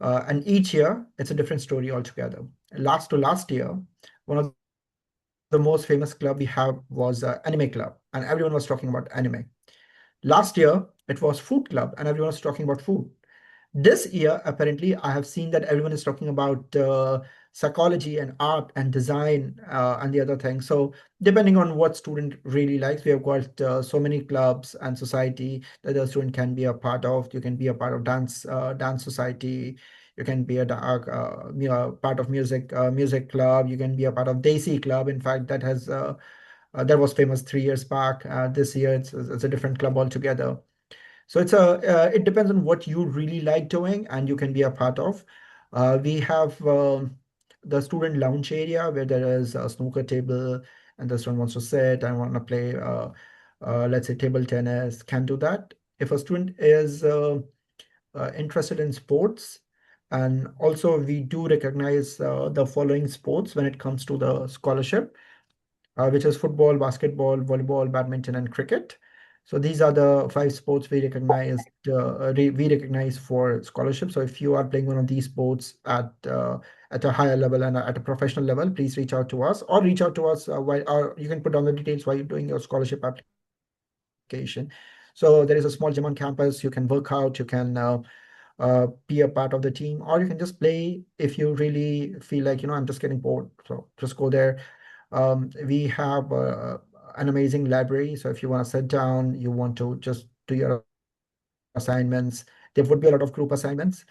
And each year, it's a different story altogether. Last to last year, one of the most famous club we have was Anime Club, and everyone was talking about anime. Last year, it was Food Club, and everyone was talking about food. This year, apparently, I have seen that everyone is talking about psychology and art and design and the other things. So, depending on what student really likes, we have got so many clubs and society that the student can be a part of. You can be a part of dance society. You can be a part of music club. You can be a part of Desi club. In fact, that was famous 3 years back. This year it's a different club altogether. So it depends on what you really like doing, and you can be a part of. We have the student lounge area where there is a snooker table, and the student wants to sit and want to play, let's say, table tennis, can do that. If a student is interested in sports, and also we do recognize the following sports when it comes to the scholarship, which is football, basketball, volleyball, badminton, and cricket. So these are the 5 sports we recognize for scholarship. So if you are playing one of these sports at a higher level and at a professional level, please reach out to us, or reach out to us while or you can put down the details while you're doing your scholarship application. So there is a small gym on campus. You can work out. You can be a part of the team, or you can just play if you really feel like, I'm just getting bored. So just go there. We have an amazing library. So if you want to sit down, you want to just do your assignments, there would be a lot of group assignments.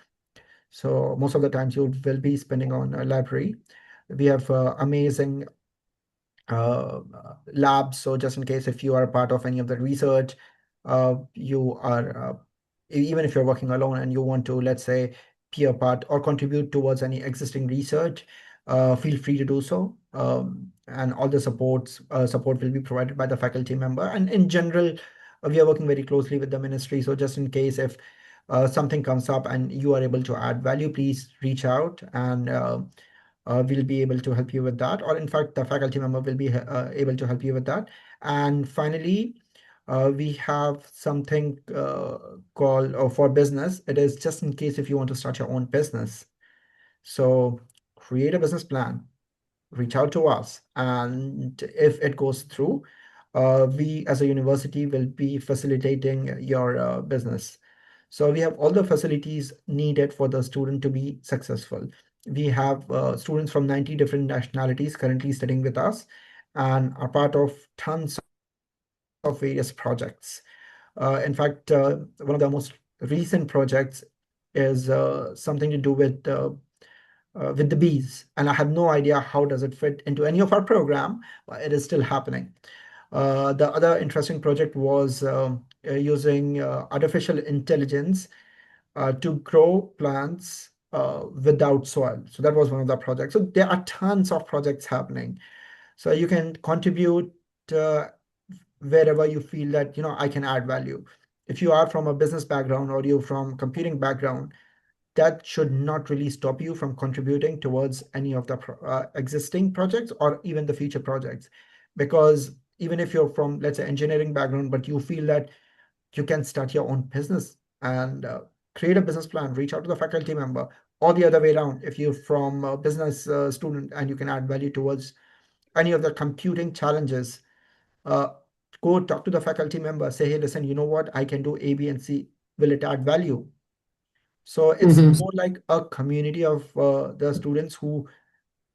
So most of the times you will be spending on a library. We have amazing labs. So just in case if you are a part of any of the research, you are even if you're working alone and you want to, let's say, be a part or contribute towards any existing research, feel free to do so. And all the support will be provided by the faculty member. And in general, we are working very closely with the ministry. So just in case if something comes up and you are able to add value, please reach out, and we'll be able to help you with that. Or in fact, the faculty member will be able to help you with that. And finally, we have something called for business. It is just in case if you want to start your own business. So create a business plan, reach out to us, and if it goes through, we as a university will be facilitating your business. So we have all the facilities needed for the student to be successful. We have students from 90 different nationalities currently studying with us and are part of tons of various projects. In fact, one of the most recent projects is something to do with the bees, and I have no idea how does it fit into any of our program, but it is still happening. The other interesting project was using artificial intelligence to grow plants without soil. So that was one of the projects. So there are tons of projects happening. So you can contribute uh, wherever you feel that, I can add value. If you are from a business background or you're from computing background, that should not really stop you from contributing towards any of the existing projects or even the future projects. Because even if you're from, let's say, engineering background, but you feel that you can start your own business and create a business plan, reach out to the faculty member, or the other way around. If you're from a business student and you can add value towards any of the computing challenges, uh, go talk to the faculty member, say, hey, listen, you know what, I can do A, B, and C. Will it add value? So it's Mhm. more like a community of the students who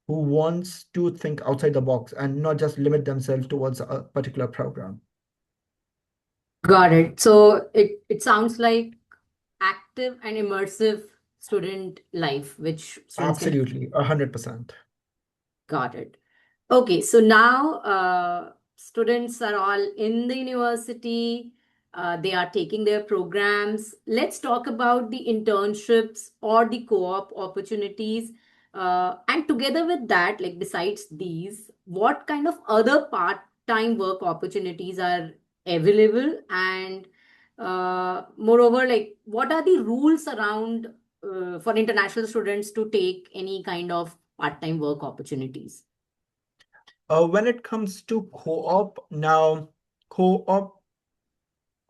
wants to think outside the box and not just limit themselves towards a particular program. Got it. So it sounds like active and immersive student life, which students can. Absolutely, 100%. Got it. Okay, so now students are all in the university. They are taking their programs. Let's talk about the internships or the co-op opportunities. And together with that, like besides these, what kind of other part-time work opportunities are available? And moreover, like what are the rules around for international students to take any kind of part-time work opportunities? When it comes to co-op, now co-op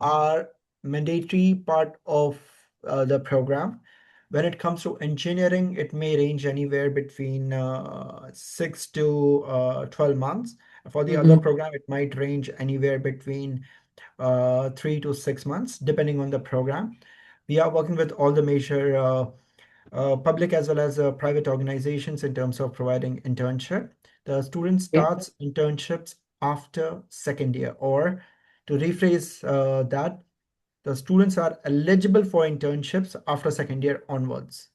are mandatory part of the program. When it comes to engineering, it may range anywhere between 6 to 12 months. For the other Mhm. program, it might range anywhere between 3 to 6 months, depending on the program. We are working with all the major public as well as private organizations in terms of providing internship. The student Okay. starts internships after second year, or to rephrase that, the students are eligible for internships after second year onwards.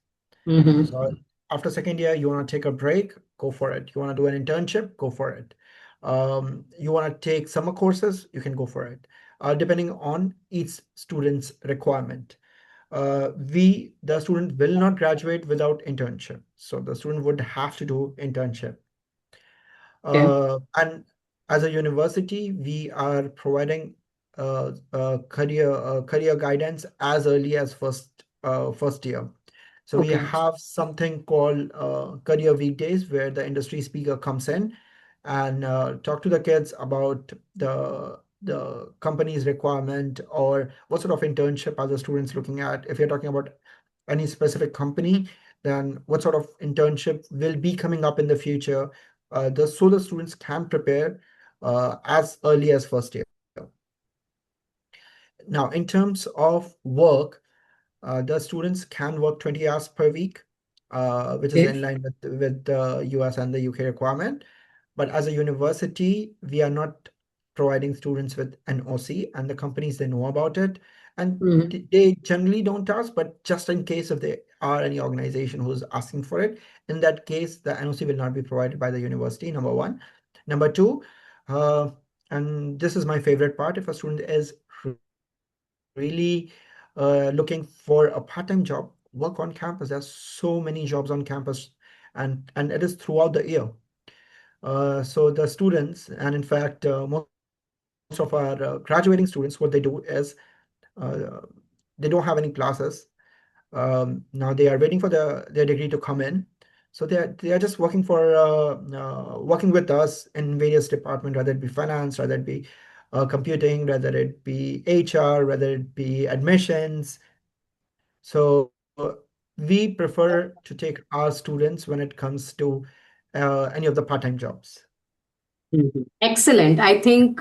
So Mm-hmm. after second year, you want to take a break, go for it. You want to do an internship, go for it. You want to take summer courses, you can go for it, depending on each student's requirement. The student will not graduate without internship. So the student would have to do internship. Okay. And as a university, we are providing career guidance as early as first year. So we Okay. have something called career weekdays where the industry speaker comes in and talk to the kids about the company's requirement or what sort of internship are the students looking at. If you're talking about any specific company, then what sort of internship will be coming up in the future, so the students can prepare as early as first year. Now, in terms of work, the students can work 20 hours per week, which is in Okay. line with the US and the UK requirement. But as a university, we are not providing students with an OC, and the companies they know about it, and Mm-hmm. they generally don't ask. But just in case if there are any organization who's asking for it, in that case, the NOC will not be provided by the university. Number one, number two, uh, and this is my favorite part. If a student is really looking for a part-time job, work on campus. There's so many jobs on campus, and it is throughout the year. So the students, and in fact, most of our graduating students, what they do is uh, they don't have any classes. Now they are waiting for their degree to come in. So they are just working with us in various departments, whether it be finance, whether it be computing, whether it be HR, whether it be admissions. So we prefer to take our students when it comes to any of the part-time jobs. Mhm. Excellent. I think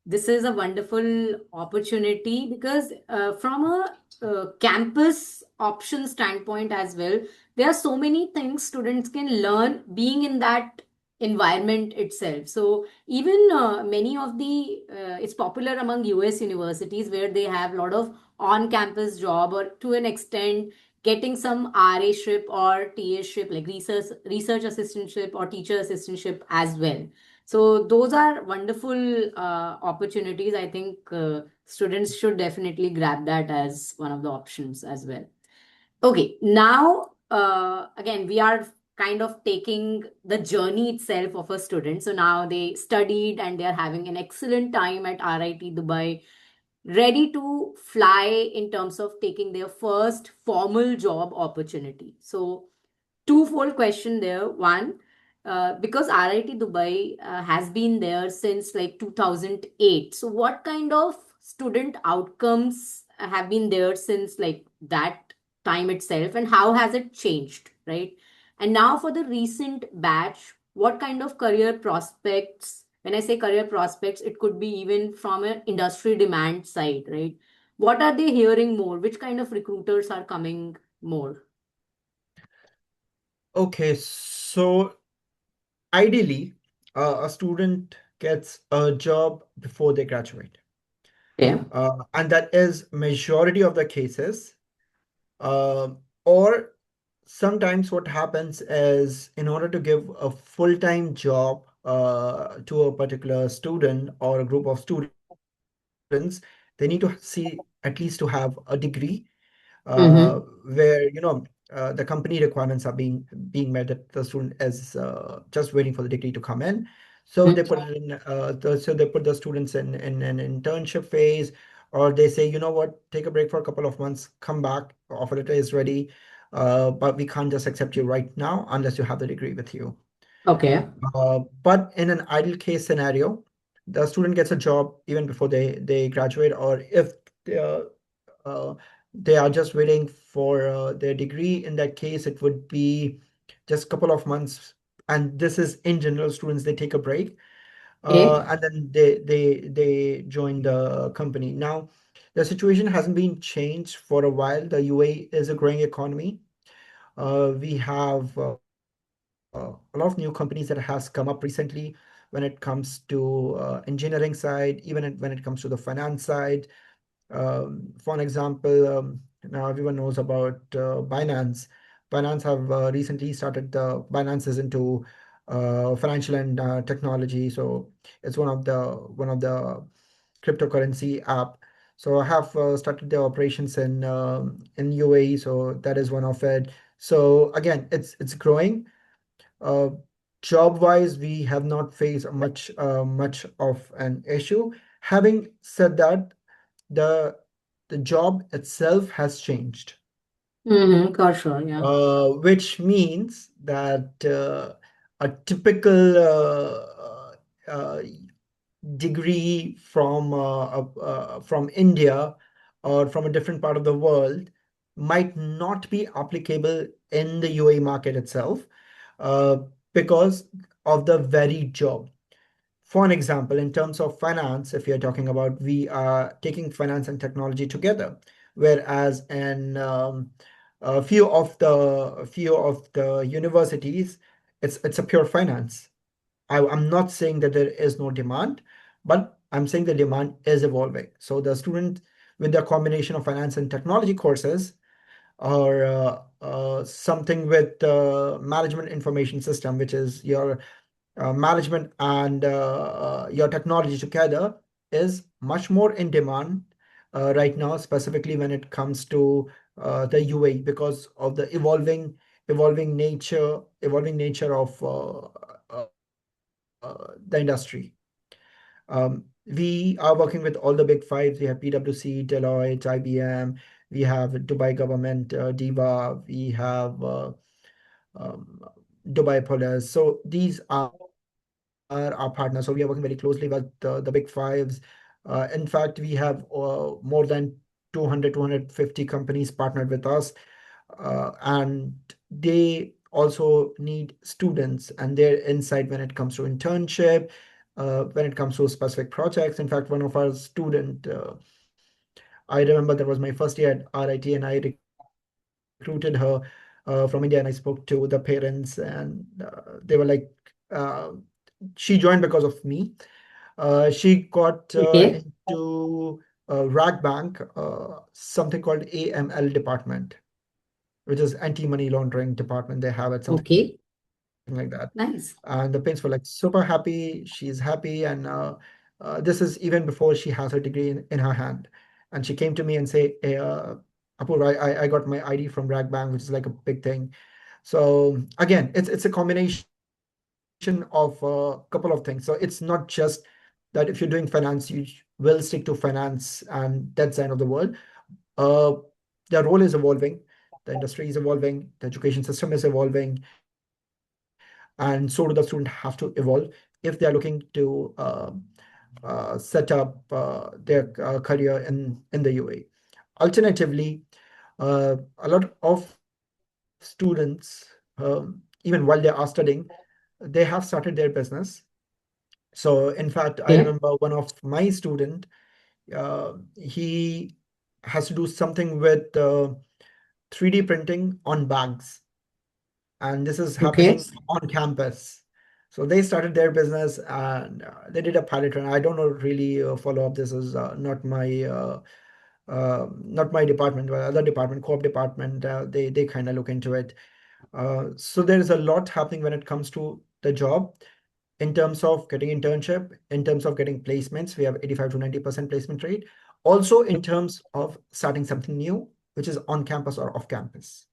this is a wonderful opportunity because from a campus option standpoint as well, there are so many things students can learn being in that environment itself. So even many of the it's popular among US universities where they have a lot of on-campus job or to an extent getting some RA-ship or TA-ship like research assistantship or teacher assistantship as well. So those are wonderful opportunities. I think students should definitely grab that as one of the options as well. Okay, now again we are kind of taking the journey itself of a student. So now they studied and they are having an excellent time at RIT Dubai, ready to fly in terms of taking their first formal job opportunity. So twofold question there. One, because RIT Dubai has been there since like 2008. So, what kind of student outcomes have been there since like that time itself, and how has it changed, right? And now for the recent batch, what kind of career prospects? When I say career prospects, it could be even from an industry demand side, right? What are they hearing more? Which kind of recruiters are coming more? Okay, so ideally, a student gets a job before they graduate. Yeah. And that is majority of the cases. Or sometimes what happens is in order to give a full-time job to a particular student or a group of students, they need to see at least to have a degree Mm-hmm. where the company requirements are being met, that the student is just waiting for the degree to come in. So they put it in so they put the students in an internship phase, or they say, you know what, take a break for a couple of months, come back, offer letter is ready, but we can't just accept you right now unless you have the degree with you. Okay. But in an ideal case scenario, the student gets a job even before they graduate, or if they are, uh, they are just waiting for their degree. In that case, it would be just a couple of months. And this is in general, students, they take a break, Okay. and then they join the company. Now, the situation hasn't been changed for a while. The UAE is a growing economy. We have a lot of new companies that has come up recently when it comes to engineering side, even when it comes to the finance side. For an example, now everyone knows about Binance. Binance have recently started the Binance is into financial and technology, so it's one of the cryptocurrency app. So I have started the operations in UAE, so that is one of it. So again, it's growing. Uh, Job wise, we have not faced much of an issue. Having said that, the the job itself has changed, Mm-hmm, for sure, yeah. which means that a typical degree from India or from a different part of the world might not be applicable in the UAE market itself, uh, because of the varied job. For an example, in terms of finance, if you're talking about, we are taking finance and technology together, whereas in a few of the universities, it's a pure finance. I'm not saying that there is no demand, but I'm saying the demand is evolving. So the student with the combination of finance and technology courses, or something with management information system, which is your management and your technology together, is much more in demand right now, specifically when it comes to the UAE, because of the evolving nature of the industry. We are working with all the big fives. We have PwC, Deloitte, IBM. We have Dubai government, DIVA. We have um, Dubai Police. So these are our partners. So we are working very closely with the big fives. In fact, we have more than 250 companies partnered with us, and they also need students and their insight when it comes to internship, when it comes to specific projects. In fact, one of our student, I remember that was my first year at RIT, and I recruited her from India, and I spoke to the parents, and they were like, uh, she joined because of me. She got Okay, into RAG Bank, something called AML department, which is anti-money laundering department they have, at something like that. okay, And the parents were like nice. super happy. She's happy, and this is even before she has her degree in her hand. And she came to me and say, hey, Apur, I got my ID from Rag Bank, which is like a big thing. So again, it's a combination of a couple of things. So it's not just that if you're doing finance, you will stick to finance and that side of the world. Uh, the role is evolving, the industry is evolving, the education system is evolving, and so do the student have to evolve if they are looking to set up their career in the UAE. Alternatively, a lot of students, even while they are studying, they have started their business. So in fact, I Okay, remember one of my student, he has to do something with 3D printing on bags, and this is okay. happening on campus. So they started their business, and they did a pilot run. I don't know really follow up. This is not my department, but other department, co-op department. They kind of look into it. So there is a lot happening when it comes to the job, in terms of getting internship, in terms of getting placements. We have 85 to 90% placement rate. Also in terms of starting something new, which is on campus or off campus.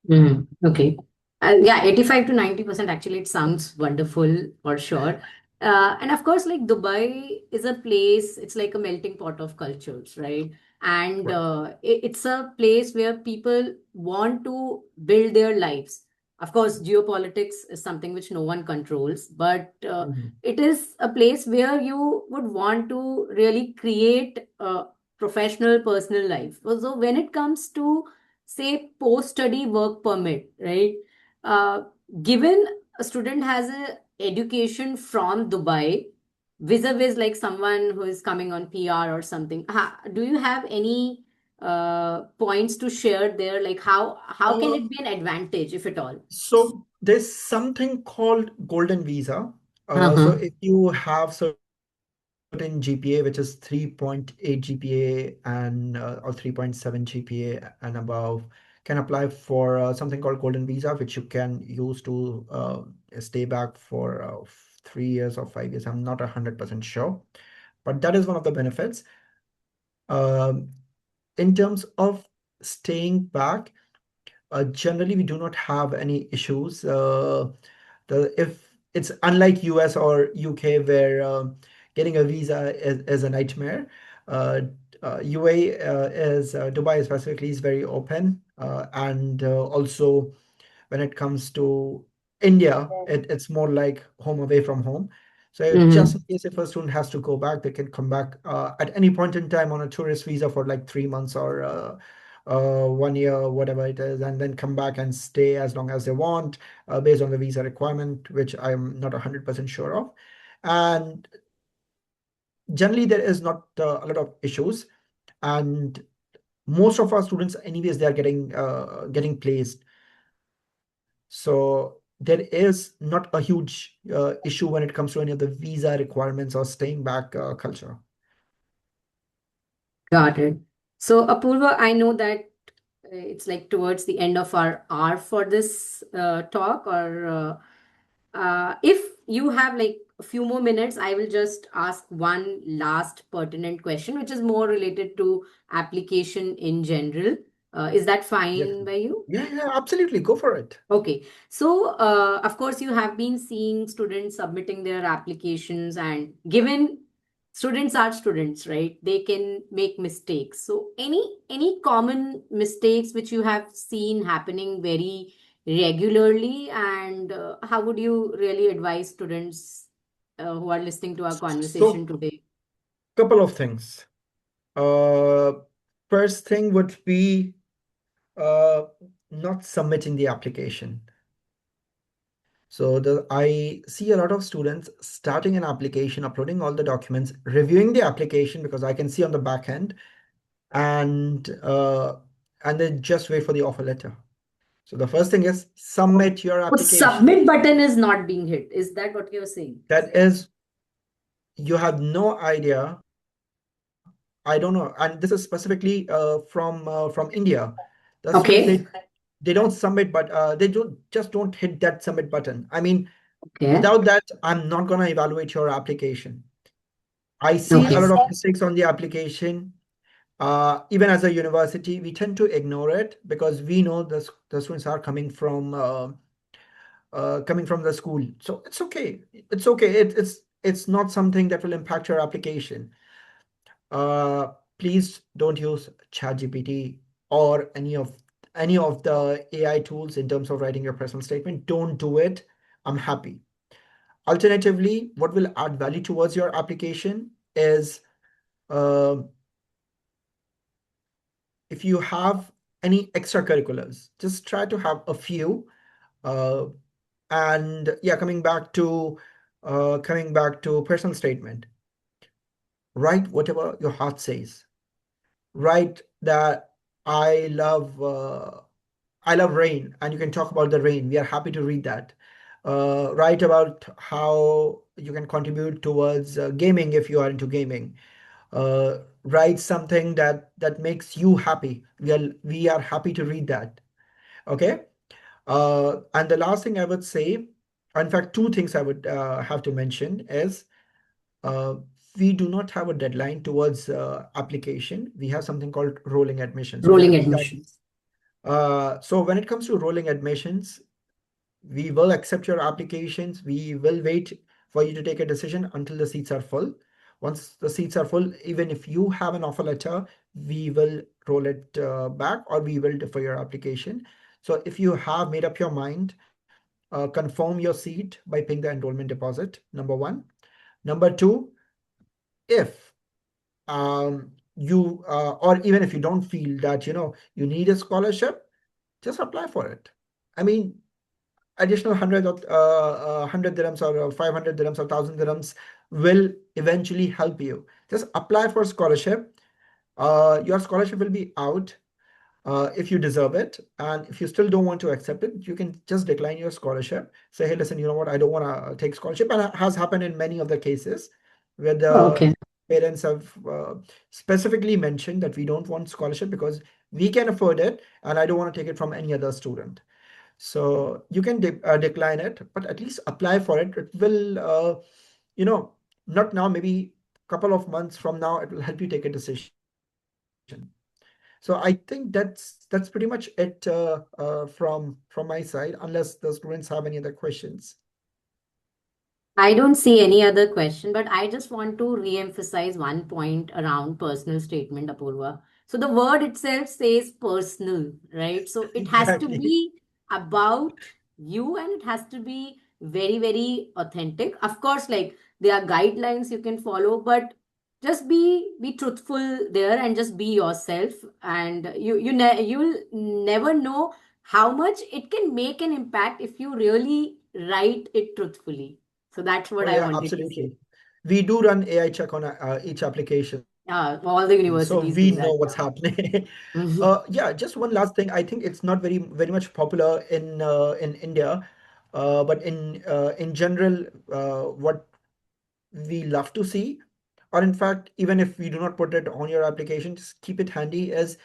Mm, okay. Yeah, 85 to 90%, actually, it sounds wonderful for sure. And of course, like Dubai is a place, it's like a melting pot of cultures, right? And Right. it's a place where people want to build their lives. Of course, geopolitics is something which no one controls, but Mhm. it is a place where you would want to really create a professional, personal life. So when it comes to say post-study work permit, right? Uh, Given a student has a education from Dubai, vis-a-vis like someone who is coming on PR or something, do you have any points to share there? Like how can it Um, be an advantage, if at all? so there's something called golden visa. So Uh-huh. if you have certain GPA, which is 3.8 GPA and or 3.7 GPA and above, can can apply for something called golden visa, which you can use to stay back for 3 years or 5 years. I'm not 100% sure, but that is one of the benefits. Um, in terms of staying back, generally we do not have any issues. If it's unlike US or UK where getting a visa is a nightmare. Uh, UAE is Dubai specifically is very open, and also when it comes to India, it's more like home away from home. So just in Hmm. case if a student has to go back, they can come back at any point in time on a tourist visa for like 3 months or 1 year, whatever it is, and then come back and stay as long as they want based on the visa requirement, which I'm not 100% sure of. And generally, there is not a lot of issues. And most of our students, anyways, they are getting placed. So there is not a huge issue when it comes to any of the visa requirements or staying back culture. Got it. So, Apurva, I know that it's like towards the end of our hour for this talk, or if you have like a few more minutes, I will just ask one last pertinent question, which is more related to application in general. Is that Yes. fine by you? Yeah, yeah, absolutely. Go for it. Okay. So, of course, you have been seeing students submitting their applications, and given students are students, right? They can make mistakes. So, any common mistakes which you have seen happening very regularly, and how would you really advise students who are listening to our conversation So, today? couple of things. Uh, First thing would be uh, not submitting the application. So I see a lot of students starting an application, uploading all the documents, reviewing the application because I can see on the back end, and then just wait for the offer letter. So the first thing is submit your So application. submit button is not being hit. Is that what you're saying? That is, you have no idea. I don't know, and this is specifically from India. The students Okay. they don't submit, but they don't hit that submit button. I mean, Okay. without that, I'm not gonna evaluate your application. I see a Okay. lot of mistakes on the application. Even as a university, we tend to ignore it because we know the students are coming from the school. So it's okay. It's okay. It's not something that will impact your application. Uh, Please don't use ChatGPT or any of the AI tools in terms of writing your personal statement. Don't do it. I'm happy. Alternatively, what will add value towards your application is uh, if you have any extracurriculars, just try to have a few. Uh, and yeah, coming back to personal statement, write whatever your heart says. Write that I love uh, I love rain, and you can talk about the rain. We are happy to read that. Write about how you can contribute towards gaming if you are into gaming. Write something that makes you happy. We are happy to read that. Okay. And the last thing I would say, in fact, two things I would have to mention is uh, we do not have a deadline towards application. We have something called rolling admission. So Rolling that admissions. so when it comes to rolling admissions, we will accept your applications. We will wait for you to take a decision until the seats are full. Once the seats are full, even if you have an offer letter, we will roll it back or we will defer your application. So if you have made up your mind, confirm your seat by paying the enrollment deposit, number one. Number two, if you or even if you don't feel that you need a scholarship, just apply for it. I mean, additional 100 dirhams or 500 dirhams or 1,000 dirhams will eventually help you. Just apply for scholarship. Your scholarship will be out if you deserve it. And if you still don't want to accept it, you can just decline your scholarship. Say, hey, listen, you know what? I don't want to take scholarship. And it has happened in many of the cases where the Okay. parents have specifically mentioned that we don't want scholarship because we can afford it, and I don't want to take it from any other student. So you can decline it, but at least apply for it. It will, you know, not now, maybe couple of months from now, it will help you take a decision. So I think that's pretty much it from my side, unless the students have any other questions. I don't see any other question, but I just want to re-emphasize one point around personal statement, Apurva. So the word itself says personal, right? So it has to Exactly. be about you and it has to be very, very authentic. Of course, like there are guidelines you can follow, but just be truthful there and just be yourself. And you'll never know how much it can make an impact if you really write it truthfully. So that's Oh what I yeah, wanted to say. absolutely. We do run AI check on each application, so we know All what's the happening. universities do that. Yeah, just one last thing. I think it's not very much popular in India, but in general, what we love to see, or in fact, even if you do not put it on your application, just keep it handy, is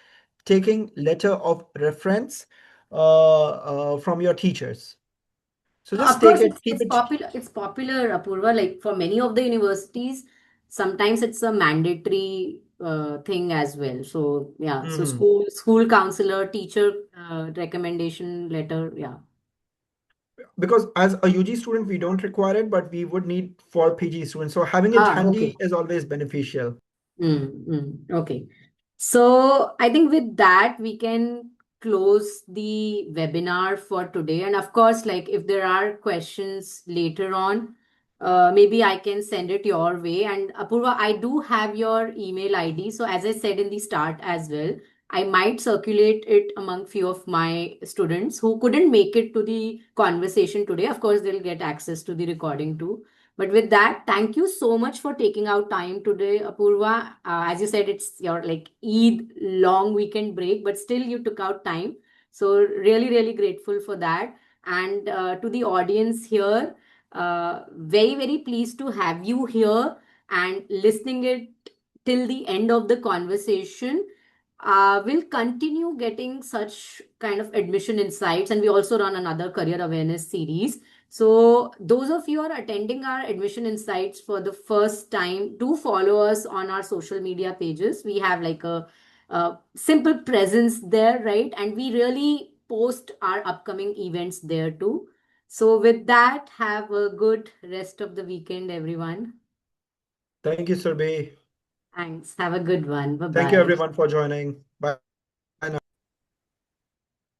taking letter of reference from your teachers. So just Of take course, it, it's keep it's it. popular. It's popular, Apurva. Like for many of the universities, sometimes it's a mandatory thing as well. So yeah, so Mhm. school counselor, teacher recommendation letter. Yeah. Because as a UG student, we don't require it, but we would need for PG students. So having it Ah, okay. handy is always beneficial. Okay. So I think with that, we can close the webinar for today. And of course, like if there are questions later on, maybe I can send it your way. And Apurva, I do have your email ID. So as I said in the start as well, I might circulate it among few of my students who couldn't make it to the conversation today. Of course, they'll get access to the recording too. But with that, thank you so much for taking out time today, Apurva. As you said, it's your like Eid long weekend break, but still you took out time. So really, really grateful for that. And to the audience here, very, very pleased to have you here and listening it till the end of the conversation. We'll continue getting such kind of admission insights, and we also run another career awareness series. So, those of you are attending our admission insights for the first time, do follow us on our social media pages. We have like a simple presence there, right? And we really post our upcoming events there too. So, with that, have a good rest of the weekend, everyone. Thank you, Surbi. Thanks. Have a good one. Bye Thank you, bye. everyone, for joining. Bye bye.